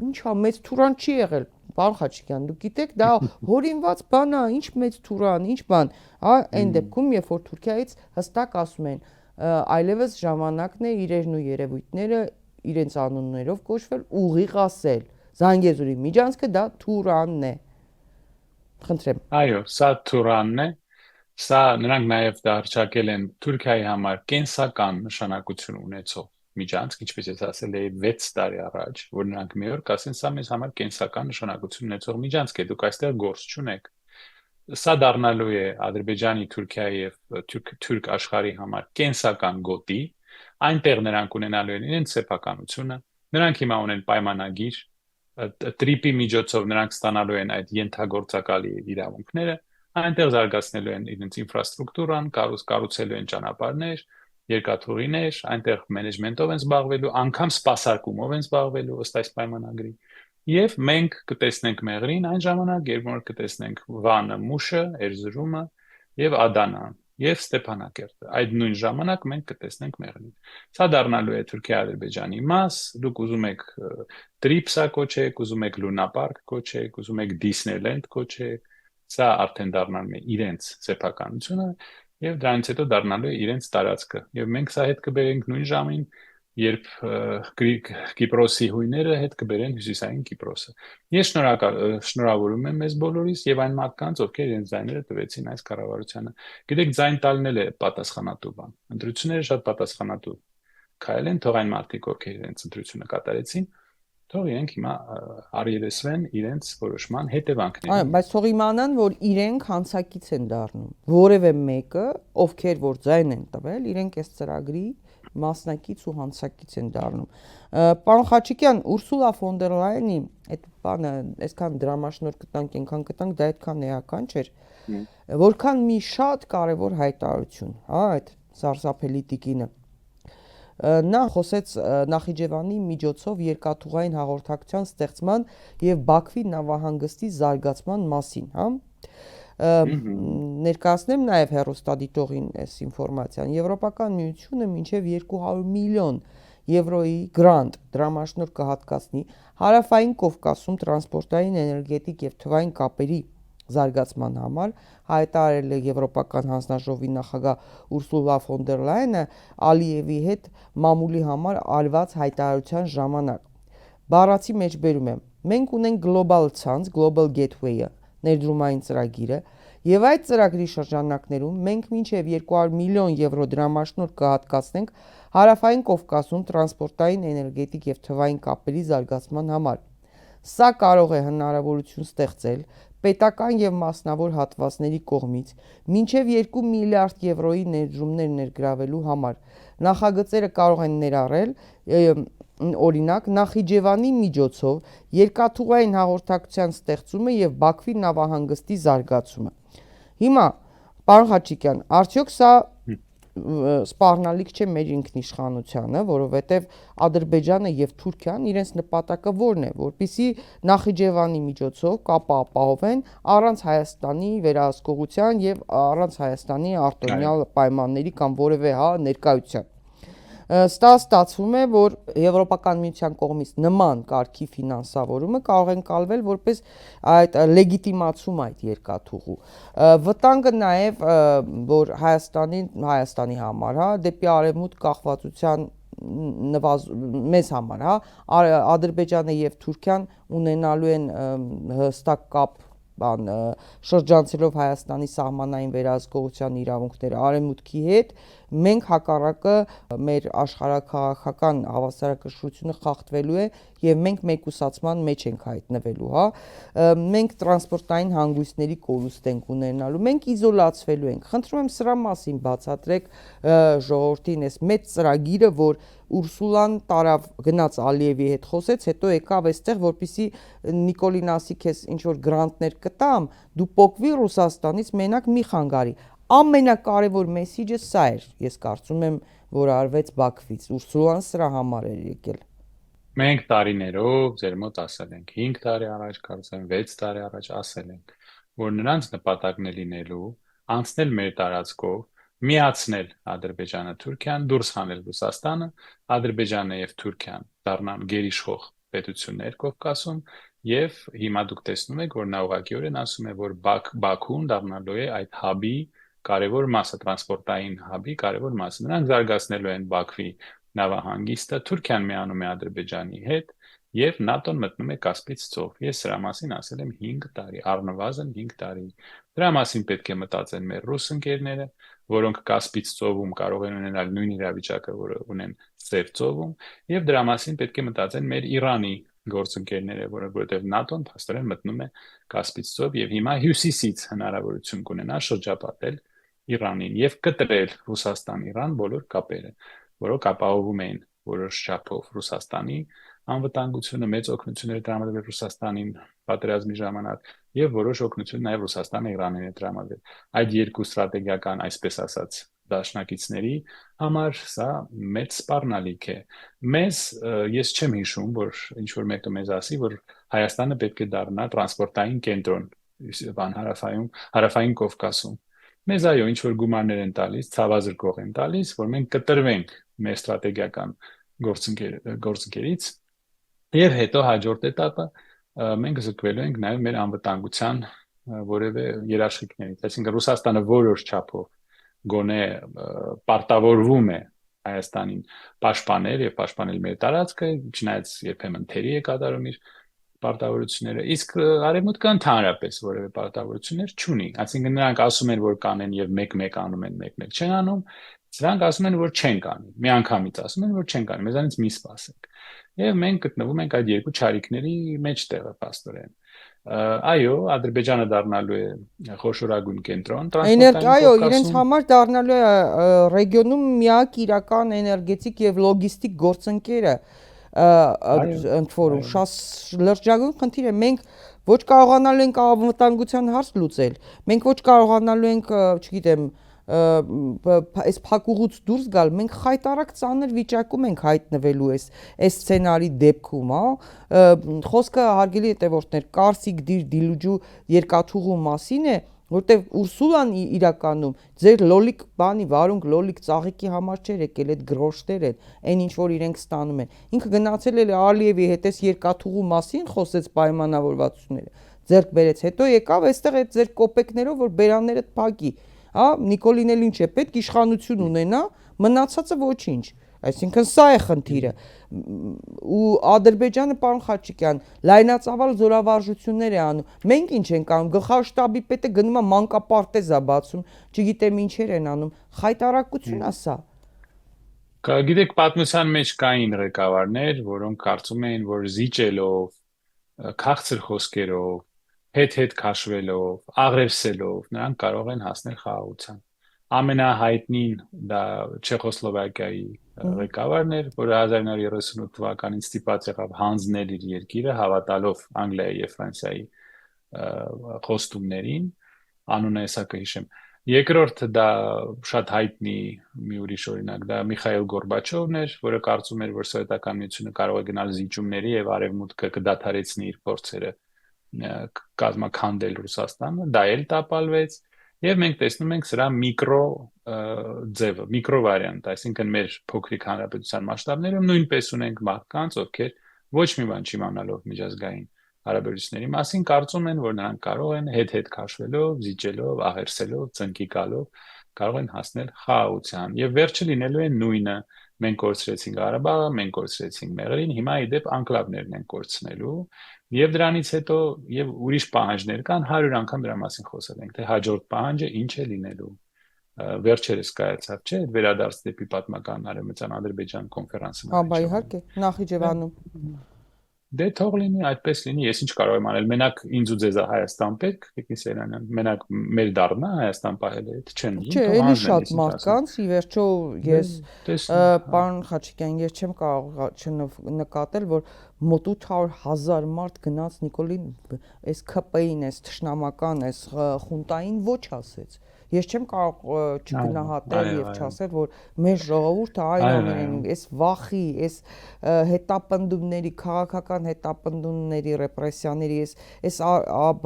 ինչա մեծ Թուրան չի եղել, պարոն Խաչիկյան, դուք գիտեք, դա հորինված բան է, ինչ մեծ Թուրան, ինչ բան, այն դեպքում, երբ որ Թուրքիայից հստակ ասում են, այլևս ժամանակն է իրերն ու երևույթները իրենց անուններով կոչվել, ուղիղ ասել, Զանգեզուրի միջանցքը դա Թուրանն է։ Խնդրեմ։ Այո, սա Թուրանն է, սա նրանք նաև դարձակել են Թուրքիայի համար կենսական նշանակություն ունեցող միջանցք, ինչպես ես ասել էի 6 տարի առաջ, որ նրանք մի օր կասեն, սա մեզ համար կենսական նշանակություն ունեցող միջանցք է, դուք այստեղ գործ չունեք։ Սա դառնալու է Ադրբեջանի, Թուրքիայի եւ թուրք աշխարհի համար կենսական գոտի, այնտեղ նրանք ունենալու են իրենց սեփականությունը, նրանք հիմա ունեն պայմանագիր, TRIP-ի միջոցով նրանք ստանալու են այդ ենթագործակալի իրավունքները, այնտեղ զարգացնելու են իրենց ինֆրաստրուկտուրան, կառուցելու են ճանապարհներ, երկաթուղիներ, այնտեղ մենեջմենտով են զբաղվելու, անգամ սպասարկումով են զբաղվելու ըստ այս պայմանագրի։ Եվ մենք կտեսնենք Մեղրին այն ժամանակ, երբ որ կտեսնենք Վանը, Մուշը, Էրզրումը եւ Ադանան եւ Ստեփանակերտը։ Այդ նույն ժամանակ մենք կտեսնենք Մեղրին։ Սա դառնալու է Թուրքիա-Ադրբեջանի մաս, դուք ուզում եք TRIP-սա կոչեք, ուզում եք Լունա Պարկ կոչեք, ուզում եք Դիսնեյլենդ կոչեք, սա արդեն դառնալու է իրենց սեփականությունը եւ դրանից հետո դառնալու է իրենց տարածքը։ Եվ մենք սա հետ կբերենք նույն ժամին, երբ Կիպրոսի հույները հետ կբերեն հյուսիսային Կիպրոսը։ Ես շնորհավորում եմ մեզ բոլորիս եւ այն մարդկանց, ովքեր իրենց ձայները տվեցին այս կառավարությանը։ Գիտեք, ձայն տալն էլ է պատասխանատու բան։ Ընտրությունները շատ պատասխանատու քայլ են, թող այն մարդիկ, ովքեր իրենց ընտրությունը կատարեցին, թող իրենք հիմա արիերեսվեն իրենց որոշման հետևանքներին։ Այո, բայց թող իմանան, որ իրենք հանցակից են դառնում։ Որևէ մեկը, ովքեր որ ձայն են տվել, իրենք այս ծրագրի մասնակից ու հանցակից են դառնում։ Պարոն Խաչիկյան, Ուրսուլա ֆոն դեր Լայենի այդ բանը, այսքան դրամաշնորհ կտանք, այնքան կտանք, դա այդքան էական չէր։ Որքան մի շատ կարևոր հայտարարություն, հա, այդ սարսափելի տիկինը։ Նա խոսեց Նախիջևանի միջոցով երկաթուղային հաղորդակցության ստեղծման եւ Բաքվի նավահանգստի զարգացման մասին, հա։ Ներկայացնեմ նաեւ հեռուստադիտողին այս ինֆորմացիան։ Եվրոպական միությունը մինչեւ 200 միլիոն եվրոյի գրանտ դրամաշնորհ կհատկացնի Հարավային Կովկասում տրանսպորտային, էներգետիկ եւ թվային կապերի զարգացման համար, հայտարարել է Եվրոպական հանձնաժողովի նախագահ Ուրսուլա ֆոն դեր Լայենը Ալիևի հետ մամուլի համար արված հայտարարության ժամանակ։ բառացի մեջ բերում եմ։ Մենք ունենք Global ցանց, Global Gateway-ը, ներդրումային ծրագիրը, եւ այդ ծրագրի շրջանակներում մենք մինչեւ 200 միլիոն եվրո դրամաշնորհ կհատկացնենք Հարավային Կովկասում տրանսպորտային, էներգետիկ եւ թվային կապերի զարգացման համար։ Սա կարող է հնարավորություն ստեղծել պետական եւ մասնավոր հատվածների կողմից մինչեւ 2 միլիարդ եվրոյի ներդրումներ ներգրավելու համար։ Նախագծերը կարող են ներառել օրինակ Նախիջևանի միջոցով երկաթուղային հաղորդակցության ստեղծումը եւ Բաքվի նավահանգստի զարգացումը։ Հիմա, պարոն Խաչիկյան, արդյոք սա սպառնալիք չէ մեր ինքնիշխանությանը, որովհետև Ադրբեջանը եւ Թուրքիան իրենց նպատակը ո՞րն է, որպեսզի Նախիջևանի միջոցով կապը ապահովեն առանց Հայաստանի վերահսկողության եւ առանց Հայաստանի արտոնյալ պայմանների կամ որևէ ներկայության։ Ստացվում է, որ Եվրոպական միության կողմից նման կարգի ֆինանսավորումը կարող են կալվել որպես այդ լեգիտիմացում այդ երկաթուղու։ Վտանգը նաև, որ Հայաստանի համար, դեպի արևմուտք կախվածության մեզ համար, Ադրբեջանը եւ Թուրքիան ունենալու են հստակ կապ շրջանցելով Հայաստանի սահմանային վերահսկողության իրավունքները արևմուտքի հետ, մենք հակառակը մեր աշխարհաքաղաքական հավասարակշռությունը խախտվելու է եւ մենք մեկուսացման մեջ ենք հայտնվելու, մենք տրանսպորտային հանգույցների կորուստ ենք ունենալու, մենք իզոլացվելու ենք։ Խնդրում եմ սրա մասին բացատրեք ժողովրդին այս մեծ ծրագիրը, որ Ուրսուլան տարավ գնաց Ալիևի հետ խոսեց, հետո եկավ այստեղ, որպեսի Նիկոլին ասի քեզ ինչ որ գրանտներ կտամ, դու փոկվի Ռուսաստանից մենակ մի խանգարի։ Ամենակարևոր մեսիջը սա էր, ես կարծում եմ, որ արվեց Բաքվից։ Ուրսուլան սրա համար էր եկել։ Մենք տարիներով ձեր մոտ ասել ենք, 5 տարի առաջ, կարծեմ 6 տարի առաջ ասել ենք, որ նրանց նպատակն է լինելու անցնել մեր տարածքով, միացնել Ադրբեջանը, Թուրքիան, դուրս հանել Ռուսաստանը, Ադրբեջանը եւ Թուրքիան դառնան գերիշխող պետություններ Կովկասում եւ հիմա դուք տեսնում եք, որ նա ուղղակիորեն ասում է, որ Բաքուն դառնալու է այդ հաբի կարևոր մասը, տրանսպորտային հաբի կարևոր մասը։ Նրանք զարգացնելու են Բաքվի նավահանգիստը, Թուրքիան միանում է Ադրբեջանի հետ եւ ՆԱՏՕ-ն մտնում է Կասպից ծով։ Ես սրա մասին ասել եմ 5 տարի, առնվազն 5 տարի։ Դրա մասին պետք է մտածեն մեր ռուս ընկերները, որոնք Կասպից ծովում կարող են ունենալ նույն իրավիճակը, որը ունեն Սև ծովում, եւ դրա մասին պետք է մտածեն մեր Իրանի գործընկերները, որովհետեւ ՆԱՏՕ-ն փաստորեն մտնում է Կասպից ծով եւ հիմա հյուսիսից հնարավորություն կունենա շրջապատել Իրանին եւ կտրել Ռուսաստան-Իրան բոլոր կապերը, որոնք ապահովում էին որոշ չափով Ռուսաստանի անվտանգությունը, մեծ օգնություններ տրամադրել Ռուսաստանին պատերազմի ժամանակ եւ որոշ օգնություն նաեւ Ռուսաստանը Իրանին է տրամադրել։ Այդ երկու ստրատեգիական, այսպես ասած, դաշնակիցների համար սա մեծ սպառնալիք է։ Ես չեմ հիշում, որ ինչ որ մեկը մեզ ասի, որ Հայաստանը պետք է դառնա տրանսպորտային կենտրոն հարավային Կովկասում։ Մեզ այո, ինչ որ գումարներ են տալիս, ցավազրկող են տալիս, որ մենք կտրվենք մեր ստրատեգիական գործընկերից եւ հետո հաջորդ этаպը մենք զրկվելու ենք նաեւ մեր անվտանգության որևէ երաշխիքներից, այսինքն Ռուսաստանը որոշ չափով գոնե պարտավորվում է Հայաստանին պաշտպանել եւ պաշտպանել մեր տարածքը, չնայած երբեմն թերի է կատարում իր պարտավորությունները, իսկ արևմուտքը ընդհանրապես որևէ պարտավորություններ չունի, այսինքն նրանք ասում են, որ կանեն եւ մեկ-մեկ անում են, մեկ-մեկ չեն անում, սրանք ասում են, որ չեն կանի, միանգամից ասում են, որ չեն կանի, մեզանից մի սպասեք։ Եվ մենք գտնվում ենք այդ երկու ճարիքների մեջտեղը փաստորեն։ Այո, Ադրբեջանը դառնալու է խոշորագույն կենտրոն տրանսպորտային Այո, իրենց համար դառնալու է ռեգիոնում միակ իրական էներգետիկ եւ լոգիստիկ գործընկերը ընդ որում շատ լրջագույն խնդիր է։ Մենք ոչ կարողանալու ենք անվտանգության հարց լուծել, մենք ոչ կարողանալու ենք, չգիտեմ, այս փակուղուց դուրս գալ, մենք խայտարակ ծանր վիճակում ենք հայտնվելու այս սցենարի դեպքում, խոսքը հարգելի հետևորդներ, Կարսիկ Դիլուջու երկաթուղու մասին է, որտեվ Ուրսուլան իրականում ձեր լոլիկ բանի վարունգ լոլիկ ծաղիկի համար չէր եկել, այդ գրոշներ են, այն ինչ որ իրենք ստանում են։ Ինքը գնացել է Ալիևի հետ այս երկաթուղու մասին խոսեց պայմանավորվածությունները, ձեռք բերեց, հետո եկավ այստեղ այդ ձեր կոպեկներով, որ բերաններդ փակի, Նիկոլին էլ ինչ է, պետք իշխանություն ունենա, մնացածը ոչինչ։ Այսինքն սա է խնդիրը։ Ու Ադրբեջանը, պարոն Խաչիկյան, լայնածավալ զորավարժություններ է անում։ Մենք ինչ ենք անում, գլխավոր շտաբի պետը գնում է մանկապարտեզ է բացում, չգիտեմ ինչեր են անում, խայտարակություն է սա։ Գիտեք, պատմության մեջ կային ղեկավարներ, որոնք կարծում էին, որ զիջելով, քաղցր խոսքերով, հետ քաշվելով, աղրևսելով, նրանք կարող են հասնել խաղաղության։ Ամենահայտնին դա Չեխոսլովակիայի ղեկավարն էր, որը 1938 թվականին ստիպված եղավ հանձնել իր երկիրը, հավատալով Անգլիայի եւ Ֆրանսիայի խոստումներին, անունը հեսա կհիշեմ։ Երկրորդը դա շատ հայտնի մի ուրիշ օրինակ, դա Միխայիլ Գորբաչովն էր, որը կարծում էր, որ սովետական միությունը կարող է գնալ զիջումների եւ արևմուտքը կդադարեցնի իր փորձերը կազմաքանդել Ռուսաստանը, դա էլ տապալվեց եւ մենք տեսնում ենք սրա միկրո ձևը, միկրո վարիանտ, այսինքն մեր փոքրիկ հանրապետության մասշտաբներում նույնպես ունենք մարդկանց, ովքեր ոչ մի բան չիմանալով միջազգային հարաբերությունների մասին կարծում են, որ նրանք կարող են հետ քաշվելով, զիջելով, ահերսելով, ծնկի գալով կարող են հասնել խաղաղության եւ վերջը լինելու է նույնը մենք կորցրեցինք Ղարաբաղը, մենք կորցրեցինք Մեղրին, հիմա իդեպ անկլավներն են կորցնելու եւ դրանից հետո եւ ուրիշ պահանջներ կան 100 անգամ դրա մասին խոսել ենք թե հաջորդ պահանջը ինչ է լինելու վերջերս կայացավ չէ վերադարձ դեպի պատմական արևմտյան Ադրբեջան կոնֆերանսը Հա, բա իհարկե, Նախիջևանում։ Դե թող լինի, այդպես լինի, ես ինչ կարող եմ անել, մենակ ինձ ու ձեզ Հայաստան պետք, Տիկին Սեյրանյան, մենակ մեր դառնա Հայաստան պահել է, չեն ուզում, Չէ, թող էլի հանձնեն, շատ ինչ մարդկանց, ի վերջո ես պարոն Խաչիկյան, ես չեմ կարող չնկատել, որ մոտ 800,000 մարդ գնաց Նիկոլին, այս ԿՊ-ին, այս թշնամական, այս խունտային ոչ ասեց։ Ես չեմ կարող չգնահատել եւ չասել, որ մեր ժողովուրդը այնուամենայնիվ այս վախի, այս հետապնդումների, քաղաքական հետապնդումների, ռեպրեսիաների, այս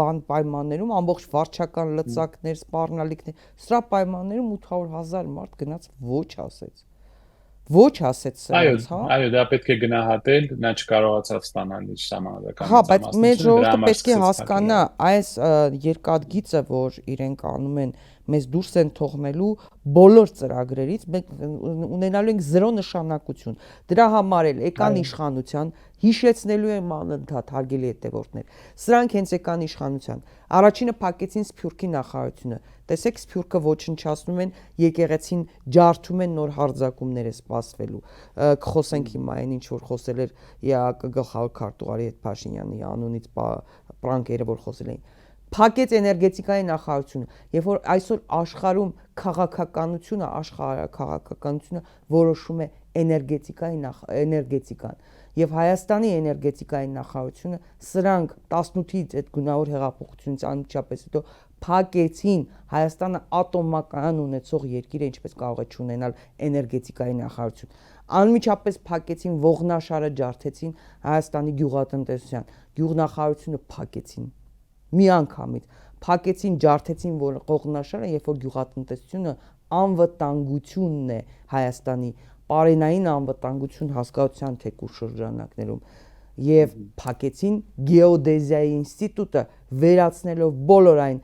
բան պայմաններում ամբողջ վարչական լծակներ, սպառնալիքներ, սրա պայմաններում 800,000 մարդ գնաց ոչ ասեց։ Ոչ ասեց սրանց, հա։ Այո, դա պետք է գնահատել, նա չկարողացավ ստանալ իր համազգական հա, բայց մեր ժողովուրդը պետք է հասկանա այս երկաթգիծը, որ իրենք անում են, մեզ դուրս են թողնելու բոլոր ծրագրերից, մենք ունենալու ենք 0 նշանակություն։ Դրա համար էլ եկան իշխանության, հիշեցնելու են անընդհատ հարգելի հետևորդներ։ Սրանք հենց եկան իշխանության։ Առաջինը փակեցին Սփյուռքի նախարարությունը։ Տեսեք, Սփյուռքը ոչնչացնում են, եկեղեցին ջարդում են, նոր հարձակումներ է սպասվելու։ Կխոսենք հիմա այն ինչ որ խոսել էր ԵԱԿ գլխավոր քարտուղարի հետ Փաշինյանի անունից պրանկերը, որ խոսել էին։ Փակեց էներգետիկայի նախարարությունը, երբ որ այսօր աշխարհում քաղաքականությունը, աշխարհաքաղաքականությունը որոշում է էներգետիկան եւ Հայաստանի էներգետիկայի նախարարությունը սրանք 18-ից այդ գունավոր հեղափոխությունից անմիջապես հետո փակեցին Հայաստանը ատոմական ունեցող երկիր է, ինչպես կարող է չունենալ էներգետիկայի նախարարություն։ Անմիջապես փակեցին Ողնաշարը, ջարդեցին Հայաստանի գյուղատնտեսության, գյուղնախարարությունը փակեցին։ Միանգամից փակեցին, ջարդեցին Ողնաշարը, երբ որ գյուղատնտեսությունը անվտանգությունն է Հայաստանի պարենային անվտանգություն հասկացության թեկուր շրջանակներում եւ փակեցին գեոդեզիայի ինստիտուտը, վերացնելով բոլոր այն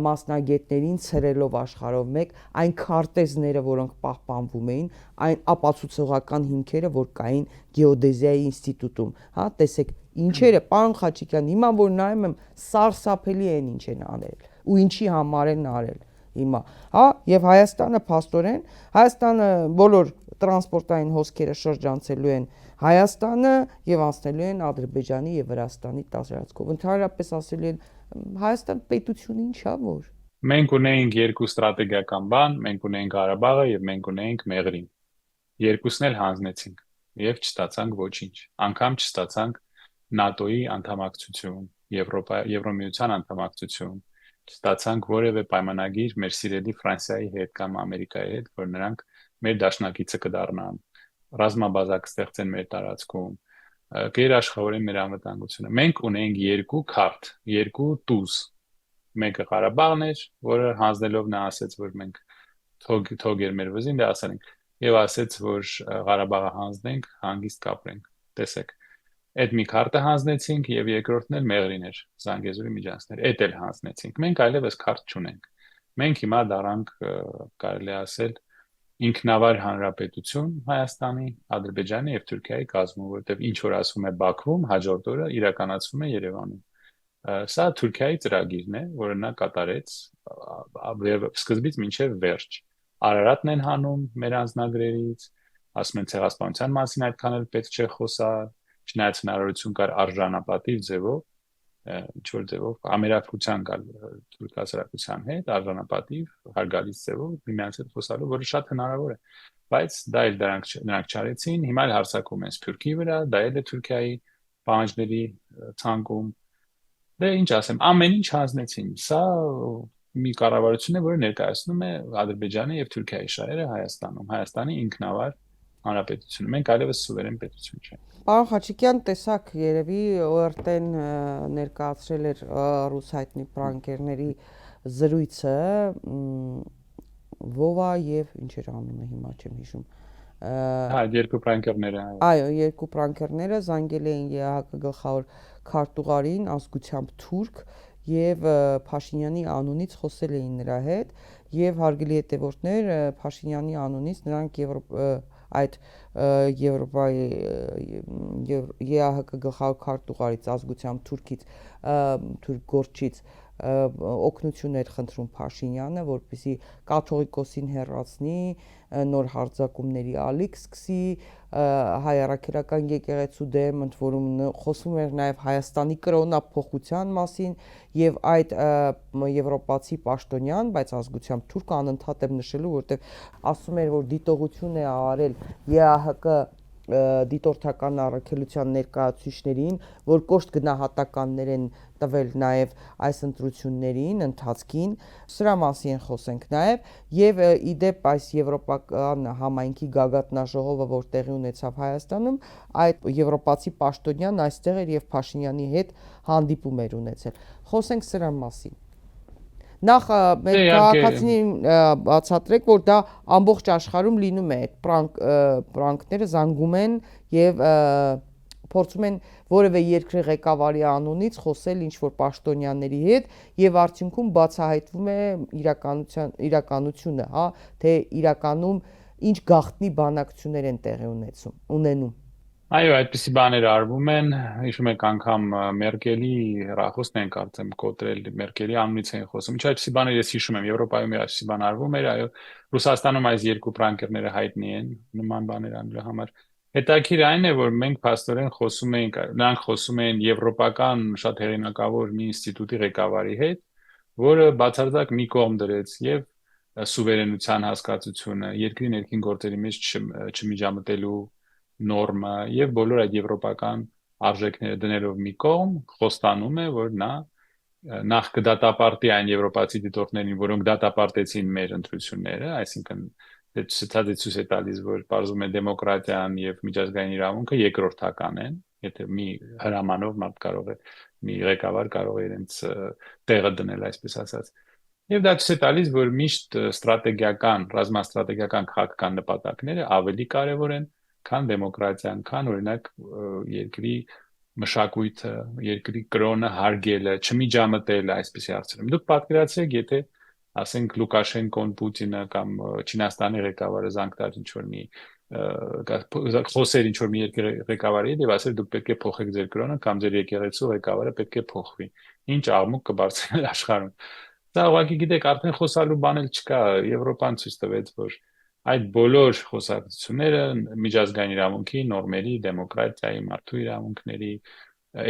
մասնագետներին, ցրելով աշխարհով մեկ այն քարտեզները, որոնք պահպանվում էին, այն ապացուցողական հիմքերը, որ կային գեոդեզիայի ինստիտուտում, հա, տեսեք ինչերը, պարոն Խաչիկյան, հիմա որ նայում եմ, սարսափելի են ինչ են արել ու ինչի համար են արել հիմա, հա, եւ Հայաստանը փաստորեն, Հայաստանը բոլոր տրանսպորտային հոսքերը շրջանցելու են Հայաստանը եւ անցնելու են Ադրբեջանի եւ Վրաստանի տարածքով։ Ընդհանրապես ասելու են Հայաստան պետությունը ինչա որ։ Մենք ունենք երկու ստրատեգիական բան, մենք ունենք Ղարաբաղը եւ մենք ունենք Մեղրին։ Երկուսն էլ հանձնեցինք եւ չստացանք ոչինչ։ Անգամ չստացանք ՆԱՏՕ-ի անդամակցություն, Եվրոմիության անդամակցություն, չստացանք որևէ պայմանագիր մեր սիրելի Ֆրանսիայի հետ կամ Ամերիկայի հետ, որ նրանք մեր դաշնակիցը կդառնան, ռազմաբազա կստեղծեն մեր տարածքում, կերաշխավորեն մեր անվտանգությունը։ Մենք ունենք երկու քարտ, երկու տուզ։ Մեկը Ղարաբաղն էր, որը հանձնելով նա ասաց, որ մենք թող մեր վզին դա ասենք, եւ ասաց, որ Ղարաբաղը հանձնենք, հանգիստ կապրենք։ Տեսեք, այդ մի քարտը հանձնեցինք եւ երկրորդն էլ Մեղրին էր, Զանգեզուրի միջանցքներ, այդ էլ հանձնեցինք։ Մենք այլևս քարտ չունենք։ Մենք հիմա դարանք կարելի ասել ինքնավար հանրապետություն Հայաստանի, Ադրբեջանի եւ Թուրքիայի կազմում, որտեղ ինչ որ ասվում է Բաքվում, հաջորդ օրը իրականացվում է Երևանում։ Սա Թուրքիայի ծրագիրն է, որը նա կատարեց սկզբից մինչև վերջ։ Արարատն են հանում մեր անձնագրերից, ասում են ցեղասպանության մասին այդքան էլ պետք չէ խոսալ, չնայած հնարավորություն կար արժանապատիվ ձևով, ինչ որ ձևով ամերակցության գալ թուրք հասարակության հետ, արժանապատիվ հարգալից ձևով միմյանց հետ խոսալու, որը շատ հնարավոր է, բայց դա էլ նրանք չարեցին, հիմա էլ հարձակում են Սփյուռքի վրա, դա էլ է Թուրքիայի պահանջների ցանկում։ Դե ինչ ասեմ, ամեն ինչ հանձնեցին։ Սա մի կառավարություն է, որը ներկայացնում է Ադրբեջանի եւ Թուրքիայի շահերը Հայաստանում, Հայաստանի ինքնավար հանրապետությունը։ Մենք այլևս սուվերեն պետություն չենք։ Պարոն Խաչիկյան, տեսակ երևի ORT-ն ներկայացրել էր ռուս հայտնի պրանկերների զրույցը, Վովա եւ ինչ էր անունը հիմա չեմ հիշում։ Հա, երկու պրանկերները։ Այո, երկու պրանկերները զանգել էին ԵԱՀԿ գլխավոր քարտուղարին, ազգությամբ թուրք, եւ Փաշինյանի անունից խոսել էին նրա հետ, եւ հարգելի հետևորդներ, Փաշինյանի անունից նրանք այդ Եվրոպայի ԵԱՀԿ գլխավոր քարտուղարից, ազգությամբ թուրքից, թուրք գործիչ օգնություն էր խնդրում Փաշինյանը, որպեսզի կաթողիկոսին հեռացնի, նոր հարձակումների ալիք սկսի, հայ առաքելական եկեղեցու դեմ, ընդ որում խոսվում էր նաև Հայաստանի կրոնափոխության մասին, եւ այդ եվրոպացի պաշտոնյան, բայց ազգությամբ թուրք անընդհատ եմ նշելու, որտեղ ասում էր, որ դիտողություն է արել ԵԱՀԿ դիտորդական առաքելության ներկայացուցիչներին, որ կոշտ գնահատականներ են տվել նաև այս ընտրություններին ընթացքին, սրա մասին խոսենք նաև, եւ իդեպ այս եվրոպական համայնքի գագաթնաժողովը, որ տեղի ունեցավ Հայաստանում, այդ եվրոպացի պաշտոնյան այստեղ էր եւ Փաշինյանի հետ հանդիպում էր ունեցել։ Խոսենք սրա մասին։ Նախ մեր քաղաքացիներին բացատրեք, որ դա ամբողջ աշխարհում լինում է, այդ պրանկները զանգում են եւ փորձում են որևէ երկրի ղեկավարի անունից խոսել ինչ-որ պաշտոնյաների հետ եւ արդյունքում բացահայտվում է իրականությունը, հա, թե իրականում ինչ գաղտնի բանակցություններ են տեղի ունենում։ Այո, այդպիսի բաներ արվում են, հիշում եք անգամ Մերկելի հեռախոսն են կարծեմ կոտրել, Մերկելի անունից են խոսում։ Ինչ այդպիսի բաներ ես հիշում եմ, Եվրոպայում այդպիսի բան արվում էր, այո, Ռուսաստանում այս երկու պրանկերները հայտնի են նման բաներ անելու համար։ Հետաքրքիր այն է, որ մենք փաստորեն խոսում էինք, նրանք խոսում էին եվրոպական շատ հեղինակավոր մի ինստիտուտի ղեկավարի հետ, որը բացարձակ մի կողմ դրեց եւ սուվերենության հասկացությունը, երկրի ներքին գործերի մեջ չմիջամտելու նորմը եւ բոլոր այդ եվրոպական արժեքները դնելով մի կողմ խոստանում է, որ նա նախ կդատապարտի այն եվրոպացի դիտորդներին, որոնք դատապարտեցին մեր ընտրությունները, այսինքն դա ցույց է տալիս, որ բարձում է դեմոկրատիան եւ միջազգային իրավունքը երկրորդական են, եթե մի հրամանով մարդ կարող է մի ղեկավար կարող է իրենց տեղը դնել, այսպես ասած։ Եվ դա ցույց է տալիս, որ միշտ ստրատեգիական, ռազմաստրատեգիական քաղաքական նպատակները ավելի կարևոր են, քան դեմոկրատիան, քան օրինակ երկրի մշակույթը, երկրի կրոնը հարգելը, չմիջամտելը, այսպիսի հարցերում։ Դուք պատկերացրեք, եթե ասենք Լուկաշենկոն, Պուտինը կամ Չինաստանի ղեկավարը զանգտար ինչ-որ մի խոսեր ինչ-որ մի երկրի ղեկավարի հետ եւ ասեր դուք պետք է փոխեք ձեր կրոնը կամ ձեր եկեղեցու ղեկավարը պետք է փոխվի։ Ինչ աղմուկ կբարձրացնել աշխարհում։ Դա ուղղակի գիտեք, արդեն խոսալու բան էլ չկա, Եվրոպան ցույց տվեց, որ այդ բոլոր խոսակցությունները միջազգային իրավունքի, նորմերի, դեմոկրատիայի, մարդու իրավունքների,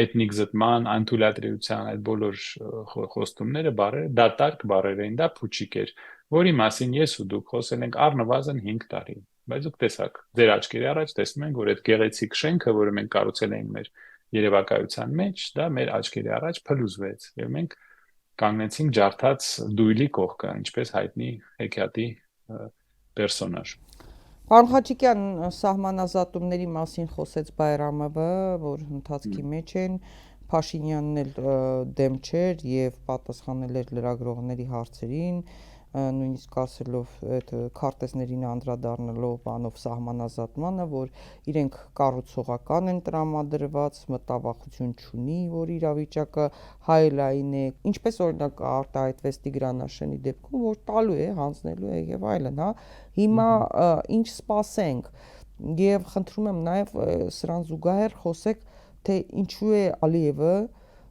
էթնիկ զտման, անթույլատրելիության այդ բոլոր խոստումները դատարկ բառեր էին, դա փուչիկ էր, որի մասին ես ու դուք խոսել ենք առնվազն 5 տարի։ Բայց դուք տեսաք, ձեր աչքերի առաջ տեսնում ենք, որ այդ գեղեցիկ շենքը, որը մենք կառուցել ենք մեր երևակայության մեջ, դա մեր աչքերի առաջ փլուզվեց, եւ մենք կանգնեցինք ջարդած դույլի կողքը, ինչպես հայտնի հեքիաթի պերսոնաժ։ Պարոն Խաչիկյան, սահմանազատումների մասին խոսեց Բայրամովը, որ ընթացքի մեջ են, Փաշինյանն էլ դեմ չէր եւ պատասխանել էր լրագրողների հարցերին, նույնիսկ ասելով այդ քարտեզներին անդրադառնալով բանով սահմանազատմանը, որ իրենք կառուցողական են տրամադրված, մտավախություն չունի, որ իրավիճակը հայելային է, ինչպես օրինակ արտահայտվեց Տիգրան դեպքում, որ տալու է, հանձնելու է եւ այլն, հա։ Հիմա ինչ սպասենք եւ խնդրում եմ նաեւ սրան զուգահեռ խոսեք, թե ինչու է Ալիևը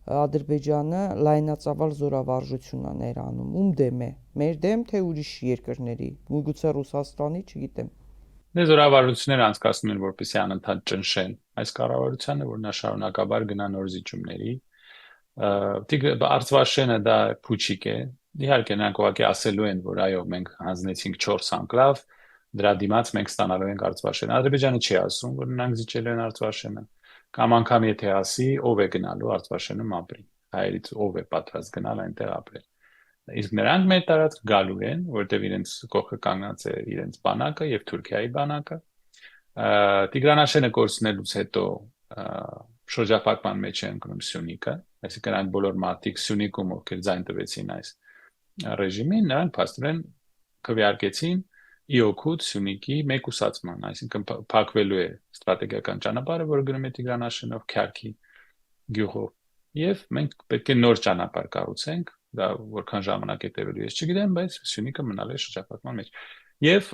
Ադրբեջանը լայնածավալ զորավարժություն է ներանում, ում դեմ է, մեր դեմ, թե ուրիշ երկրների, գուցե Ռուսաստանի, չգիտեմ։ Դե զորավարությունները անցկացնում են, որպեսզի անընդհատ ճնշեն այս կառավարությանը, որ նա շարունակաբար գնա նոր զիջումների։ Արցվաշենը դա փուչիկ է։ Իհարկե նրանք ուղղակի ասելու են, որ այո, մենք հանձնեցինք 4 անկլավ, դրա դիմաց մենք ստանալու ենք Արցվաշենը։ Ադրբեջանը չի ասում, որ նրանք զիջելու են Արցվաշենը, կամ անգամ եթե ասի, ով է գնալու Արցվաշենում ապրի, հայերից ով է պատրաստ գնալ այնտեղ ապրել։ Իսկ նրանք մեր տարածք գալու են, որտեղ իրենց կողքը կանգնած է իրենց բանակը եւ Թուրքիայի բանակը։ Տիգրանաշենը կորցնելուց հետո շրջափակման մեջ է ընկնում Սյունիքը, այսինքն այն բոլոր մարդիկ Սյունիքում, ովքեր ձայն տվեցին այս ռեժիմին, նրանք փաստորեն քվեարկեցին ի օգուտ Սյունիքի մեկուսացման, այսինքն փակվելու է ստրատեգիական ճանապարհը, որը գնում է Տիգրանաշենով Քյարքի գյուղով, եւ մենք պետք է նոր ճանապարհ կառուցենք, դա որքան ժամանակ է տևելու ես չգիտեմ, բայց Սյունիքը մնալ է շրջափակման մեջ։ Եվ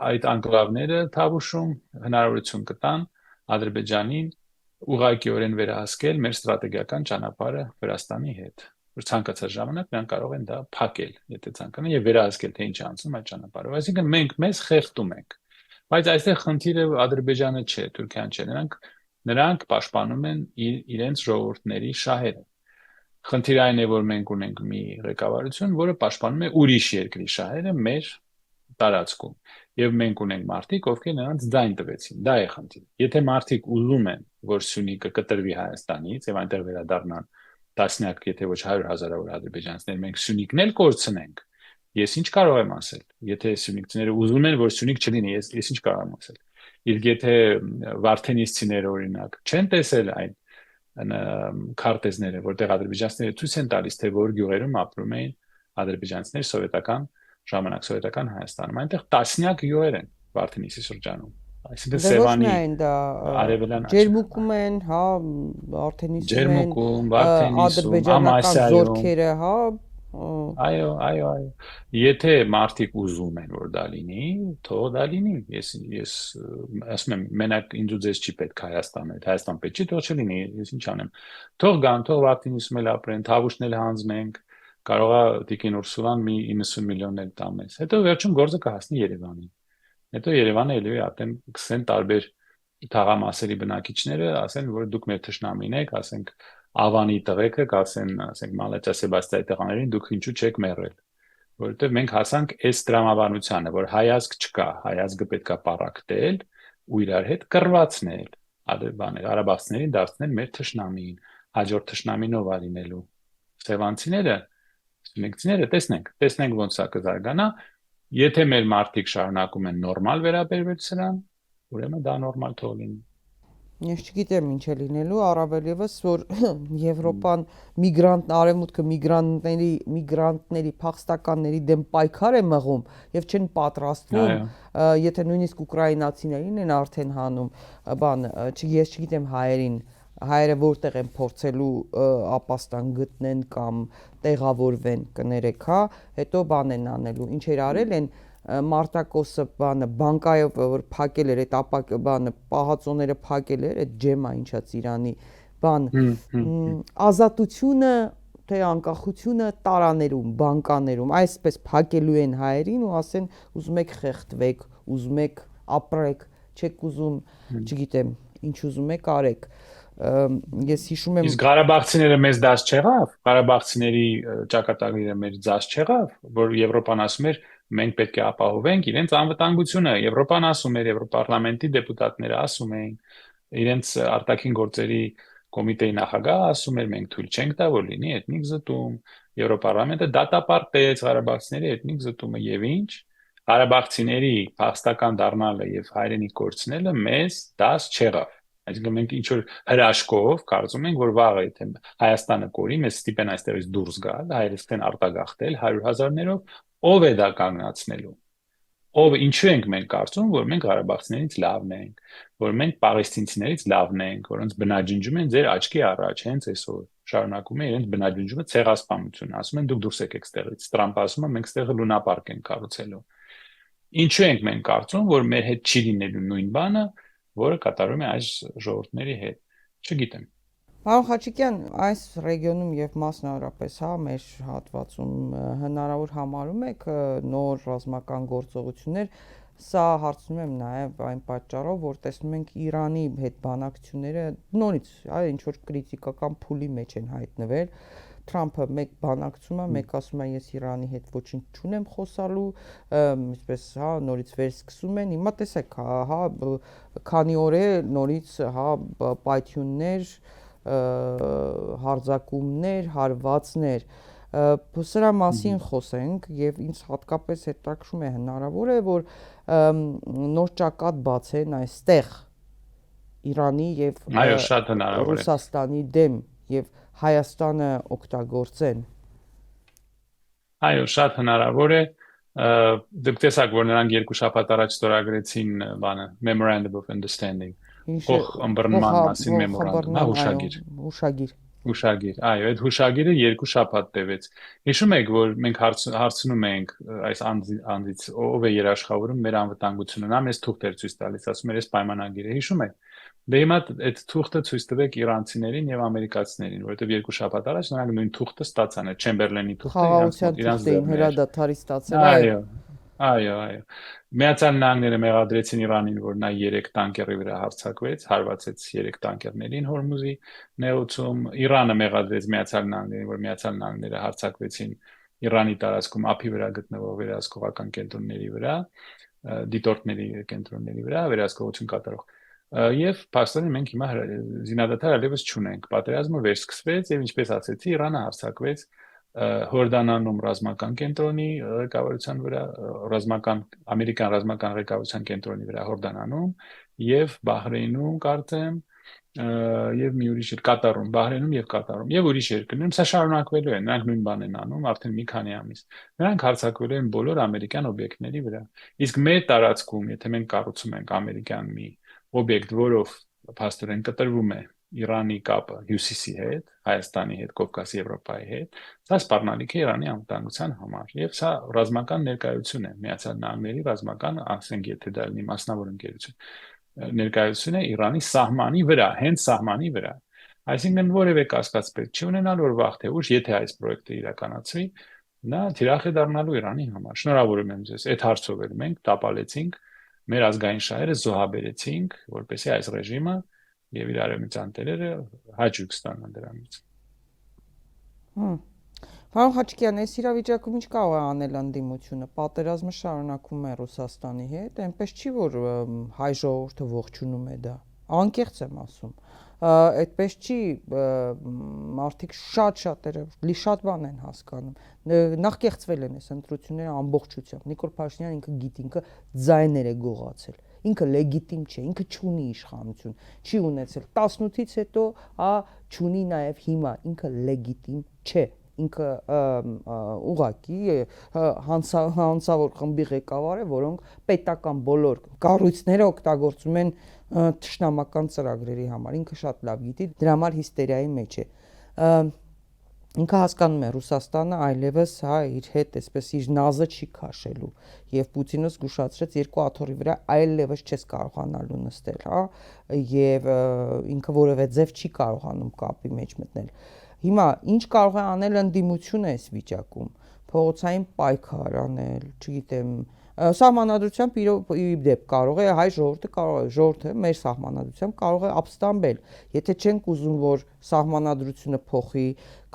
այդ անկլավները Թավուշում հնարավորություն կտան Ադրբեջանին ուղղակիորեն վերահսկել մեր ստրատեգիական ճանապարհը Վրաստանի հետ։ Որ ցանկացած ժամանակ նրանք կարող են դա փակել, եթե ցանկանան, եւ վերահսկել, թե ինչ է անցնում այդ ճանապարհով։ Այսինքն մենք մեզ խեղդում ենք։ Բայց այստեղ խնդիրը Ադրբեջանը չէ, Թուրքիան չէ, նրանք պաշտպանում են իրենց ժողովուրդների շահերը։ Խնդիրը այն է, որ մենք ունենք մի ղեկավարություն, որը պաշտպանում է ուրիշ երկրի շահերը մեր տարածքում, եւ մենք ունենք մարդիկ, ովքեր նրանց ձայն տվեցին։ Դա է խնդիրը։ Եթե մարդիկ ուզում են, որ Սյունիքը կտրվի Հայաստանից եւ այնտեղ վերադառնան տասնյակ, եթե ոչ 100,000-ավոր ադրբեջանցիներ, մենք Սյունիքն էլ կորցնենք։ Ես ինչ կարող եմ ասել։ Եթե սյունիքները ուզում են, որ Սյունիք չլինի, ես ինչ կարող եմ ասել։ Իսկ եթե վարդենիսցիները օրինակ չեն տեսել այն քարտեզները, որտեղ ադրբեջանցիները ցույց են տալիս, թե որ գյուղերում ապրում էին ադրբեջանցիներ սովետական ժամանակ սովետական Հայաստանում, այնտեղ տասնյակ գյուղեր են Վարդենիսի շրջանում։ Այսինքն Սևանի արևելյան Ջերմուկում են, հա, Վարդենիսում են, Ջերմուկում, Վարդենիսում, ադրբեջանական զորքերը, հա, այո։ Եթե մարդիկ ուզում են, որ դա լինի, թող դա լինի։ Ես ասում եմ, մենակ ինձ ու ձեզ չի պետք Հայաստանը, Հայաստան պետք չի, թող չլինի, ես ինչ անեմ։ Թող գան, թող Վարդենիսում էլ ապրեն, Թավուշն էլ հանձնենք, կարող է Տիկին Ուրսուլան մի 90 միլիոն էլ տա մեզ։ Հետո վերջում գործը կհասնի Երևանին։ Հետո Երևանը ելույթ ատեն կսեն տարբեր թաղամասերի բնակիչները, ասեն, որ դուք մեր թշնամին եք, ասենք Ավանի տղեկը, ասենք Մալաչա Սեբաստիայի տղաներին, դուք ինչու չեք մեռել։ Որովհետև մենք հասանք այս դրամաբանությանը, որ հայազգ չկա, հայազգը պետքա պառակտել ու իրար հետ կռվածնել, Ղարաբաղցիներին դարձնել մեր թշնամին, հաջորդ թշնամին ով լինելու։ Սևանցիները, սյունիքցիները, տեսնենք ոնց է կզարգանա, եթե մեր մարդիկ շարունակում են նորմալ վերաբերվել սրան, ուրեմն դա նորմալ թող լինի։ Ես չգիտեմ ինչ է լինելու, առավել եւս որ Եվրոպան արևմուտքը միգրանտների փախստականների դեմ պայքար է մղում եւ չեն պատրաստվում, եթե նույնիսկ ուկրաինացիներին են արդեն հանում, ես չգիտեմ հայերը որտեղ են փորձելու ապաստան գտնեն կամ տեղավորվեն, կներեք, հա, հետո բան են անելու, ինչեր արել են Մարտակոսը բանկայով որ փակել էր այդ պահածոները փակել էր այդ ջեմա ինչա Ծիրանի ազատությունը թե անկախությունը տարաներում բանկաներում այսպես փակելու են հայերին ու ասեն ուզում եք խեղդվեք ուզում եք ապրեք չեք ուզում չգիտեմ ինչ ուզում եք արեք ես հիշում եմ Իսկ Ղարաբաղցիները մեզ դաս չեղավ Ղարաբաղցիների ճակատագիրը մեր դաս չեղավ որ Եվրոպան ասում էր մենք պետք է ապահովենք իրենց անվտանգությունը Եվրոպան ասում էր Եվրոպարլամենտի դեպուտատները ասում էին իրենց արտաքին գործերի կոմիտեի նախագահը ասում էր մենք թույլ չենք տա որ լինի էթնիկ զտում Եվրոպարլամենտը դատապարտեց Ղարաբաղցիների էթնիկ զտումը եւ ինչ Ղարաբաղցիների փախստական դառնալը եւ հայրենիք կորցնելը մեզ դաս չեղավ Այսինքն մենք ինչ որ հրաշքով կարծում ենք, որ վաղը եթե Հայաստանը կորի, մեզ ստիպեն այստեղից դուրս գալ, հայերս կեն արտագաղթել 100,000-ներով, ով է դա կանգնացնելու։ Ով ինչու ենք մենք կարծում, որ մենք Ղարաբաղցիներից լավն ենք, որ մենք պաղեստինցիներից լավն ենք, որոնց բնաջնջում են ձեր աչքի առաջ, հենց այսօր շարունակում է իրենց բնաջնջումը ցեղասպանություն, ասում են դուք դուրս եկեք ստեղից, Տրամպը ասում է մենք ստեղը լունապարկ ենք կառուցելու։ Ինչու ենք մենք կարծում, որ մեր հետ չի լինելու նույն բանը, որը կատարվում է այս ժողովուրդների հետ։ Չգիտեմ։ Պարոն Խաչիկյան, այս ռեգիոնում եւ մասնավորապես, մեր հատվածում հնարավոր համարում եք նոր ռազմական գործողություններ, սա հարցնում եմ նաեւ այն պատճառով, որ տեսնում ենք Իրանի հետ բանակցությունները նորից, ինչ որ կրիտիկական փուլի մեջ են հայտնվել։ Թրամփը մեկ բանակցում է, մեկ ասում է ես Իրանի հետ ոչինչ չունեմ խոսալու, այսպես, նորից վերսկսում են։ Հիմա տեսեք, քանի օր է նորից, պայթյուններ, հարձակումներ, հարվածներ, սրա մասին խոսենք եւ ինձ հատկապես հետաքրքրում է հնարավոր է որ նոր ճակատ բացեն այստեղ Իրանի եւ շատ հնարավոր է Ռուսաստանի դեմ եւ Հայաստանը օգտագործեն։ Այո, շատ հնարավոր է։ Դուք տեսաք, որ նրանք երկու շաբաթ առաջ ստորագրեցին բանը Memorandum of Understanding, ըմբռնման մասին մեմորանդում, հուշագիր։ Այո, այդ հուշագիրը երկու շաբաթ տևեց։ Հիշում եք, որ մենք հարցնում ենք այս անձից ով է երաշխավորում մեր անվտանգությունը, նա մեզ թուղթ էր ցույց տալիս, ասում էր, այս պայմանագիրը, հիշում եք։ Դե հիմա այդ թուղթը ցույց տվեք իրանցիներին եւ ամերիկացիներին, որովհետեւ երկու շաբաթ առաջ նրանք նույն թուղթը ստացան, այդ Չեմբերլենի թուղթը իրանց հրադադարի ստացել։ Այո։ Միացյալ Նահանգները մեղադրեցին Իրանին, որ նա 3 տանկերի վրա հարձակվեց, հարվածեց 3 տանկերներին Հորմուզի նեղուցում։ Իրանը մեղադրեց Միացյալ Նահանգներին, որ Միացյալ Նահանգները հարձակվեցին Իրանի տարածքում ափի վրա գտնվող վերահսկողական կենտրոնների վրա, դիտորդների կենտրոնների վրա վերահսկողություն կատարող։ Եվ փաստորեն մենք հիմա զինադադար այլևս չունենք։ Պատերազմը վերսկսվեց եւ ինչպես ասեցի, Իրանը հարձակվեց Հորդանանում ռազմական կենտրոնի ղեկավարության վրա, ամերիկյան ռազմական ղեկավարության կենտրոնի վրա Հորդանանում եւ Բահրեյնում կարծեմ եւ մի ուրիշ Կատարում, Բահրեյնում եւ Կատարում եւ ուրիշ երկրներում սա շարունակվելու է, նրանք նույն բանն են անում արդեն մի քանի ամիս։ Նրանք հարձակվելու են բոլոր ամերիկյան օբյեկտների վրա։ Իսկ մեր տարածքում, եթե մենք կառուցում ենք ամերիկյան մի օբյեկտ, որով փաստորեն կտրվում է Իրանի կապը հյուսիսի հետ, Հայաստանի հետ, Կովկասի, Եվրոպայի հետ, սա սպառնալիք է Իրանի անվտանգության համար եւ սա ռազմական ներկայություն է Միացյալ Նահանգների ռազմական, ասենք եթե դա լինի մասնավոր ընկերություն, ներկայություն է Իրանի սահմանի վրա, հենց սահմանի վրա։ Այսինքն որևէ կասկած պետք չի ունենալ, որ վաղ թե ուշ, եթե այս պրոյեկտը իրականացվի, նա թիրախ է դառնալու Իրանի համար։ Շնորհավորում եմ ձեզ։ Այդ հարցով էլ մենք տապալեցինք մեր ազգային շահերը զոհաբերեցինք, որպեսզի այս ռեժիմը եւ իր արևմտյան տերերը հաճույք ստանան դրանից։ Պարոն Խաչիկյան, այս իրավիճակում ինչ կարող է անել ընդդիմությունը։ Պատերազմը շարունակվում է Ռուսաստանի հետ, այնպես չի որ հայ ժողովուրդը ողջունում է դա։ Անկեղծ եմ ասում։ Այդպես չի, մարդիկ շատերը շատ բան են հասկանում։ Նախ կեղծվել են այս ընտրությունները ամբողջությամբ։ Նիկոլ Փաշինյանը ինքը գիտի, ինքը ձայներ է գողացել։ Ինքը լեգիտիմ չէ, ինքը չունի իշխանություն, չի ունեցել 18-ից հետո, չունի նաև հիմա, ինքը լեգիտիմ չէ։ Ինքը ուղղակի հանցավոր խմբի ղեկավար է, որոնք պետական բոլոր կառույցները օգտագործում են թշնամական ծրագրերի համար։ Ինքը շատ լավ գիտի, դրա համար հիստերիայի մեջ է։ Ինքը հասկանում է Ռուսաստանը այլևս իր հետ այսպես իր նազը չի քաշելու եւ Պուտինը զգուշացրեց երկու աթոռի վրա այլևս չես կարողանալու նստել, եւ ինքը որևէ ձև չի կարողանում կապի մեջ մտնել։ Հիմա ինչ կարող է անել ընդդիմությունը այս վիճակում, փողոցային պայքար անել, չգիտեմ, սահմանադրությամբ իդեպ կարող է հայ ժողովուրդը մեր սահմանադրությամբ կարող է ապստամբել, եթե չենք ուզում որ սահմանադրությունը փոխի,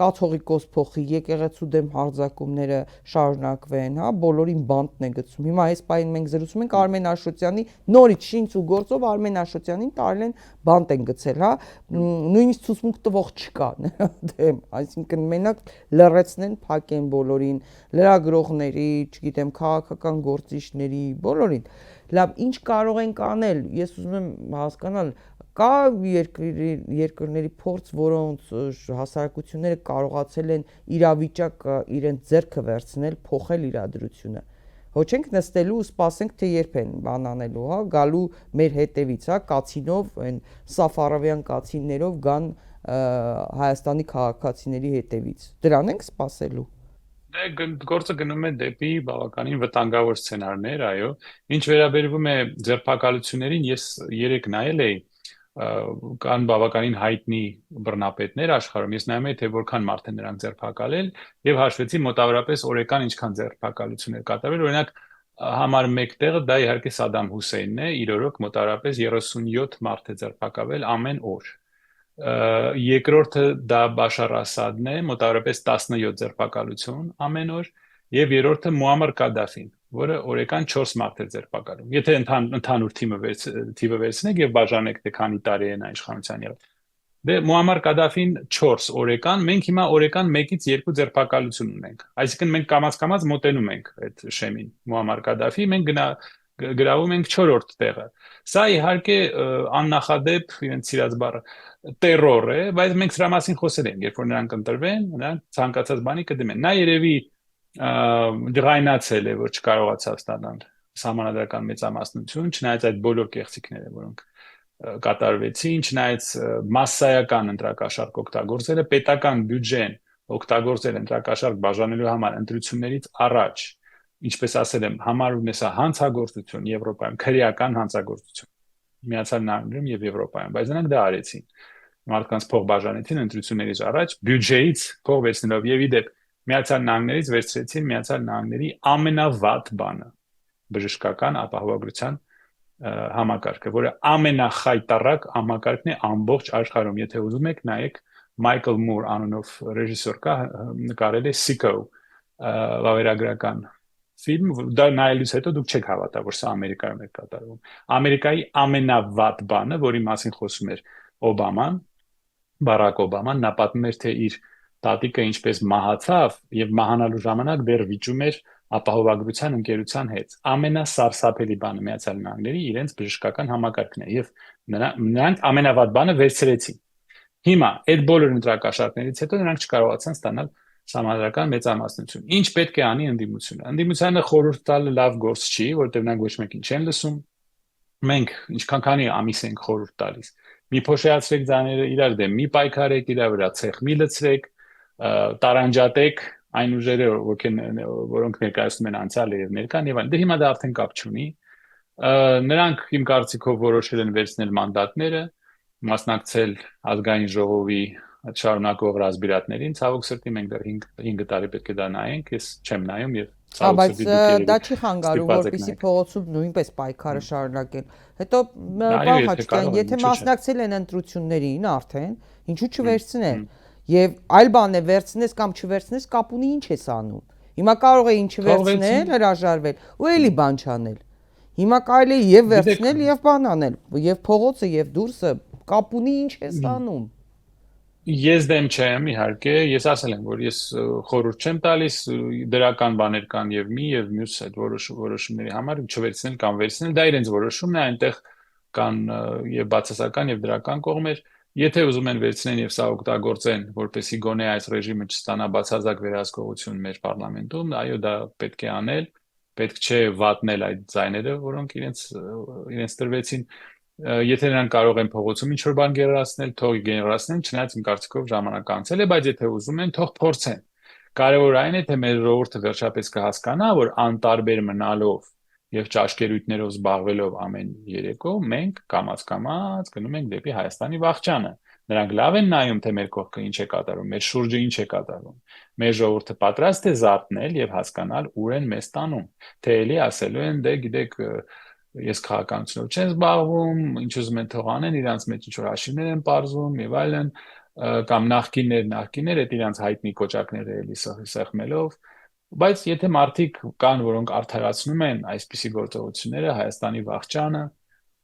կաթողիկոս փոխի, եկեղեցու դեմ հարձակումները շարունակվեն, բոլորին բանտն է գցում։ Հիմա այս պահին մենք զրուցում ենք Արմեն Աշոտյանի նորից շինց ու գործով Արմեն Աշոտյանին տարել են բանտ են գցել, նույնիսկ ցուցմունք տվող չկա նրա դեմ, այսինքն մենակ լռեցնեն, փակեն բոլորին, լրագրողների, չգիտեմ, քաղաքական գործիչների, բոլորին։ Լավ, ինչ կարող ենք անել, ես ուզում եմ հասկանալ Կա երկրների փորձ, որոնց հասարակությունները կարողացել են իրավիճակ իրենց ձեռքը վերցնել, փոխել իրադրությունը։ Ոչ ենք նստելու ու սպասենք, թե երբ են բան անելու, հա, գալու մեր հետևից, հա, կացինով, այն Սաֆարովյան կացիններով գան Հայաստանի քաղաքացիների հետևից։ Դրան ենք սպասելու։ Դե գործը գնում է դեպի բավականին վտանգավոր սցենարներ, այո։ Ինչ վերաբերվում է ձերբակալություններին, ես երեք նայել էի, կան բավականին հայտնի բռնապետներ աշխարհում։ Ես նայում էի, թե որքան մարդ են նրանք ձերբակալել եւ հաշվեցի մոտավորապես օրական ինչքան ձերբակալություններ կատարվել։ Օրինակ համար 1 տեղը դա իհարկե Սադամ Հուսեյնն է, իր օրոք մոտավորապես 37 մարդ է ձերբակալվել ամեն օր։ Երկրորդը դա Բաշար Ասադն է, մոտավորապես 17 ձերբակալություն ամեն օր, եւ երրորդը Մուամմար Կադաֆին, որը օրական 4 մարդ է ձերբակալում։ Եթե ընդհանուր թիվը վերցնեք եւ բաժանեք, թե քանի տարի է նա իշխանության եղել։ Դե Մուամմար Կադաֆին 4 օրական, մենք հիմա օրական 1-ից 2 ձերբակալություն ունենք։ Այսինքն մենք կամաց-կամաց մոտենում ենք այդ շեմին։ Մուամմար Կադաֆի մենք գրավում ենք 4-րդ տեղը։ Սա իհարկե աննախադեպ իրենց սիրած բառը տերոր է, բայց մենք սրա մասին խոսել ենք, երբ որ նրանք ընտրվեն, նրանք ցանկացած բանի կդիմեն։ Նա երևի դղայնացել է, որ չկարողացավ ստանալ համանadrական մեծամասնություն, չնայած այդ բոլոր կեղծիքները, որոնք կատարվեցին, չնայած մասսայական ընտրակաշառք օգտագործելը, պետական բյուջեն օգտագործել ընտրակաշառք բաժանելու համար ընտրություններից առաջ, ինչպես ասել եմ, համարվում է սա հանցագործություն Եվրոպայում, քրեական հանցագործություն Միացյալ Նահանգներում եւ Եվրոպայում, բայց նրանք դա արեցին։ Մարդկանց փող բաժանեցին ընտրություններից առաջ, բյուջեից փող վերցնելով եւ իդեպ Միացյալ Նահանգներից վերցրեցին Միացյալ Նահանգների ամենավատ բանը՝ բժշկական ապահովագրության համակարգը, որը ամենախայտառակ համակարգն է ամբողջ աշխարհում։ Եթե ուզում եք, նայեք Մայքլ Մուր անունով ռեժիսոր կա, նկարել է Sicko վավերագրական ֆիլմ, դա նայելուց հետո դուք չեք հավատա, որ սա Ամերիկայում է կատարվում։ Ամերիկայի ամենավատ բանը, որի մասին խոսում էր Օբաման, Բարակ Օբաման, նա պատմում էր, թե իր տատիկը ինչպես մահացավ եւ մահանալու ժամանակ դեռ վիճում էր ապահովագրության ընկերության հետ։ Ամենասարսափելի բանը Միացյալ Նահանգների իրենց բժշկական համակարգն է եւ նրանք ամենավատ բանը վերցրեցին։ Հիմա այդ բոլոր ընտրակաշառքներից հետո նրանք չկարողացան ստանալ համանդրական մեծամասնություն։ Ինչ պետք է անի ընդդիմությունը։ Ընդդիմությանը խորհուրդ տալը լավ գործ չի, որտեղ նրանք ոչ մեկին չեն լսում։ Մենք ինչքան ամիս ենք խորհուրդ տալիս։ Մի փոշիացրեք ձայները իրար դեմ, մի պայքարեք իրար վրա, ցեխ մի լցրեք, տարանջատեք այն ուժերը, որոնք ներկայացնում են անցյալը եւ ներկան եւ այլն։ Դե հիմա դա արդեն կապ չունի։ Նրանք իմ կարծիքով որոշել են վերցնել մանդատները, մասնակցել ազգային ժողովի շարունակող ռազմիրատներին, ցավոք սրտի մենք դեռ 5 տարի պետք է դա նայենք, ես չեմ նայում եւ բայց դա չի խանգարում, որպեսզի փողոցում նույնպես պայքարը շարունակեն։ Հետո պարոն Հաչիկյան, եթե մասնակցել են ընտրություններին արդեն, ինչու չվերցնել։ Եվ այլ բան է վերցնես կամ չվերցնես, կապ ունի ինչ ես անում։ Հիմա կարող է ինչ վերցնել, հրաժարվել ու էլի բան չանել։ Հիմա կարելի է եւ վերցնել եւ բան անել, եւ փողոցը եւ դուրսը կապ ունի ինչ ես անում։ Ես դեմ չեմ, իհարկե, ես ասել եմ, որ ես խորհուրդ չեմ տալիս, դրական բաներ կան եւ մի եւ մյուս այդ որոշումների համար չվերցնել կամ վերցնել, դա իրենց որոշումն է, այնտեղ կան եւ բացասական եւ դրական կողմեր։ Եթե ուզում են վերցնեն եւ սա օգտագործեն, որպեսզի գոնե այս ռեժիմը չստանա բացարձակ վերահսկողություն մեր parlamentum, այո, դա պետք է անել, պետք չէ վատնել այդ ձայները, որոնք իրենց տրվեցին։ Եթե նրանք կարող են փողոցում ինչ-որ բան գերարացնել, թող գերարացնեն, չնայած իմ կարծիքով ժամանակ անցել է, բայց եթե ուզում են, թող փորձեն։ Կարևոր այն է, թե մեր ժողովուրդը վերջապես կհասկանա, որ անտարբեր մնալով եւ ճաշկերույթներով զբաղվելով ամեն երեկո մենք կամաց-կամաց գնում ենք դեպի Հայաստանի վախճանը։ Նրանք լավ են նայում, թե մեր կողքը ինչ է կատարում, մեր շուրջը ինչ է կատարում։ Մեր ժողովուրդը պատրաստ է զարթնել եւ հասկանալ ուր են մեզ տանում։ Թե էլի ասելու են, դե գիտեք, ես քաղաքականությունով չեմ զբաղվում, ինչ ուզում են թող անեն, իրանց մեջ ինչ-որ հաշիվներ են պարզում եւ այլն, կամ նախկիններ այդ իրանց հայտնի կոճակները էլի սեղմելով։ Բայց եթե մարդիկ կան, որոնք արդարացնում են այսպիսի գործողությունները, Հայաստանի վախճանը,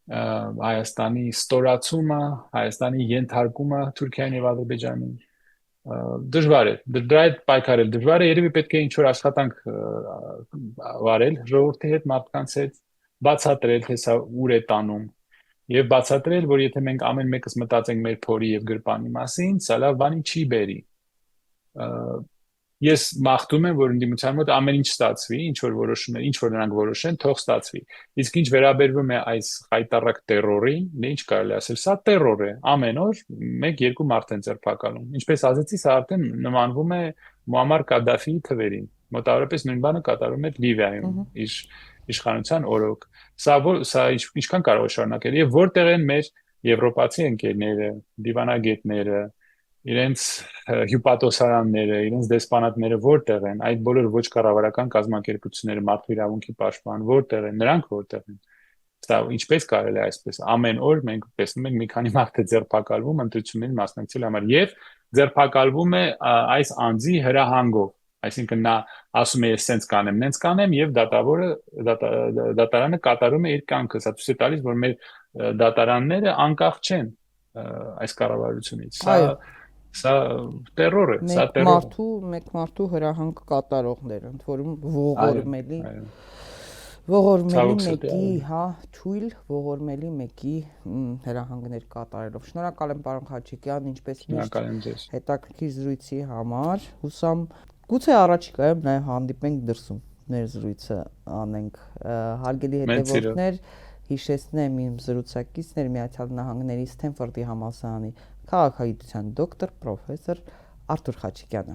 Հայաստանի ստորացումը, Հայաստանի ենթարկումը Թուրքիային եւ Ադրբեջանին, դժվար է, դրա հետ պայքարել դժվար է, երևի պետք է ինչ-որ աշխատանք վարել ժողովրդի հետ, մարդկանց հետ, բացատրել, թե սա ուր է տանում եւ բացատրել, որ եթե մենք ամեն մեկս մտածենք մեր փորի եւ գրպանի մասին, սա լավ բանի չի բերի։ Ես մաղթում եմ, որ ընդդիմության մոտ ամեն ինչ ստացվի, ինչ որ որոշումներ, ինչ որ նրանք որոշեն, թող ստացվի։ Իսկ ինչ վերաբերվում է այս խայտառակ terrorին, ինչ կարելի ասել, սա terror է։ Ամեն օր 1-2 մարդ են ձերբակալում։ Ինչպես ասացի, սա արդեն նմանվում է Մուամմար Կադաֆիի թվերին։ Մոտավորապես նույն բանը կատարվում է Լիբիայում, իր իշխանության օրոք։ Սա ինչքան կարող է շարունակել եւ որտեղ են մեր եվրոպացի ընկերները, դիվանագետները, իրենց հյուպատոսարանները, իրենց դեսպանատները որտեղ են, այդ բոլոր ոչ կառավարական կազմակերպությունները, մարդու իրավունքի պաշտպան որտեղ են, նրանք որտեղ են։ Սա ինչպես կարելի է այսպես ամեն օր մենք տեսնում ենք մի քանի մարդ է ձերբակալվում ընտրություններին մասնակցելու համար եւ ձերբակալվում է այս անձի հրահանգով, այսինքն նա ասում է ես սենց կանեմ, նենց կանեմ եւ դատարանը կատարում է իր կամքը, սա ցույց է տալիս, որ մեր դատարանները անկախ չեն այս կառավարությունից։ Սա terror է, սա terror։ Մեկ մարդու հրահանգ կատարողներ, ընդ որում ողորմելի մեկի, հա, թույլ ողորմելի մեկի հրահանգներ կատարելով։ Շնորհակալ եմ պարոն Խաչիկյան, ինչպես միշտ հետաքրքիր զրույցի համար։ Հուսամ գուցե առաջիկայում նաև հանդիպենք դրսում, մեր զրույցը անենք։ Հարգելի հետևորդներ, հիշեցնեմ իմ զրուցակիցներ Միացյալ Նահանգների Սթենֆորդի համալսարանի քաղաքագիտության դոկտոր պրոֆեսոր Արթուր Խաչիկյանը։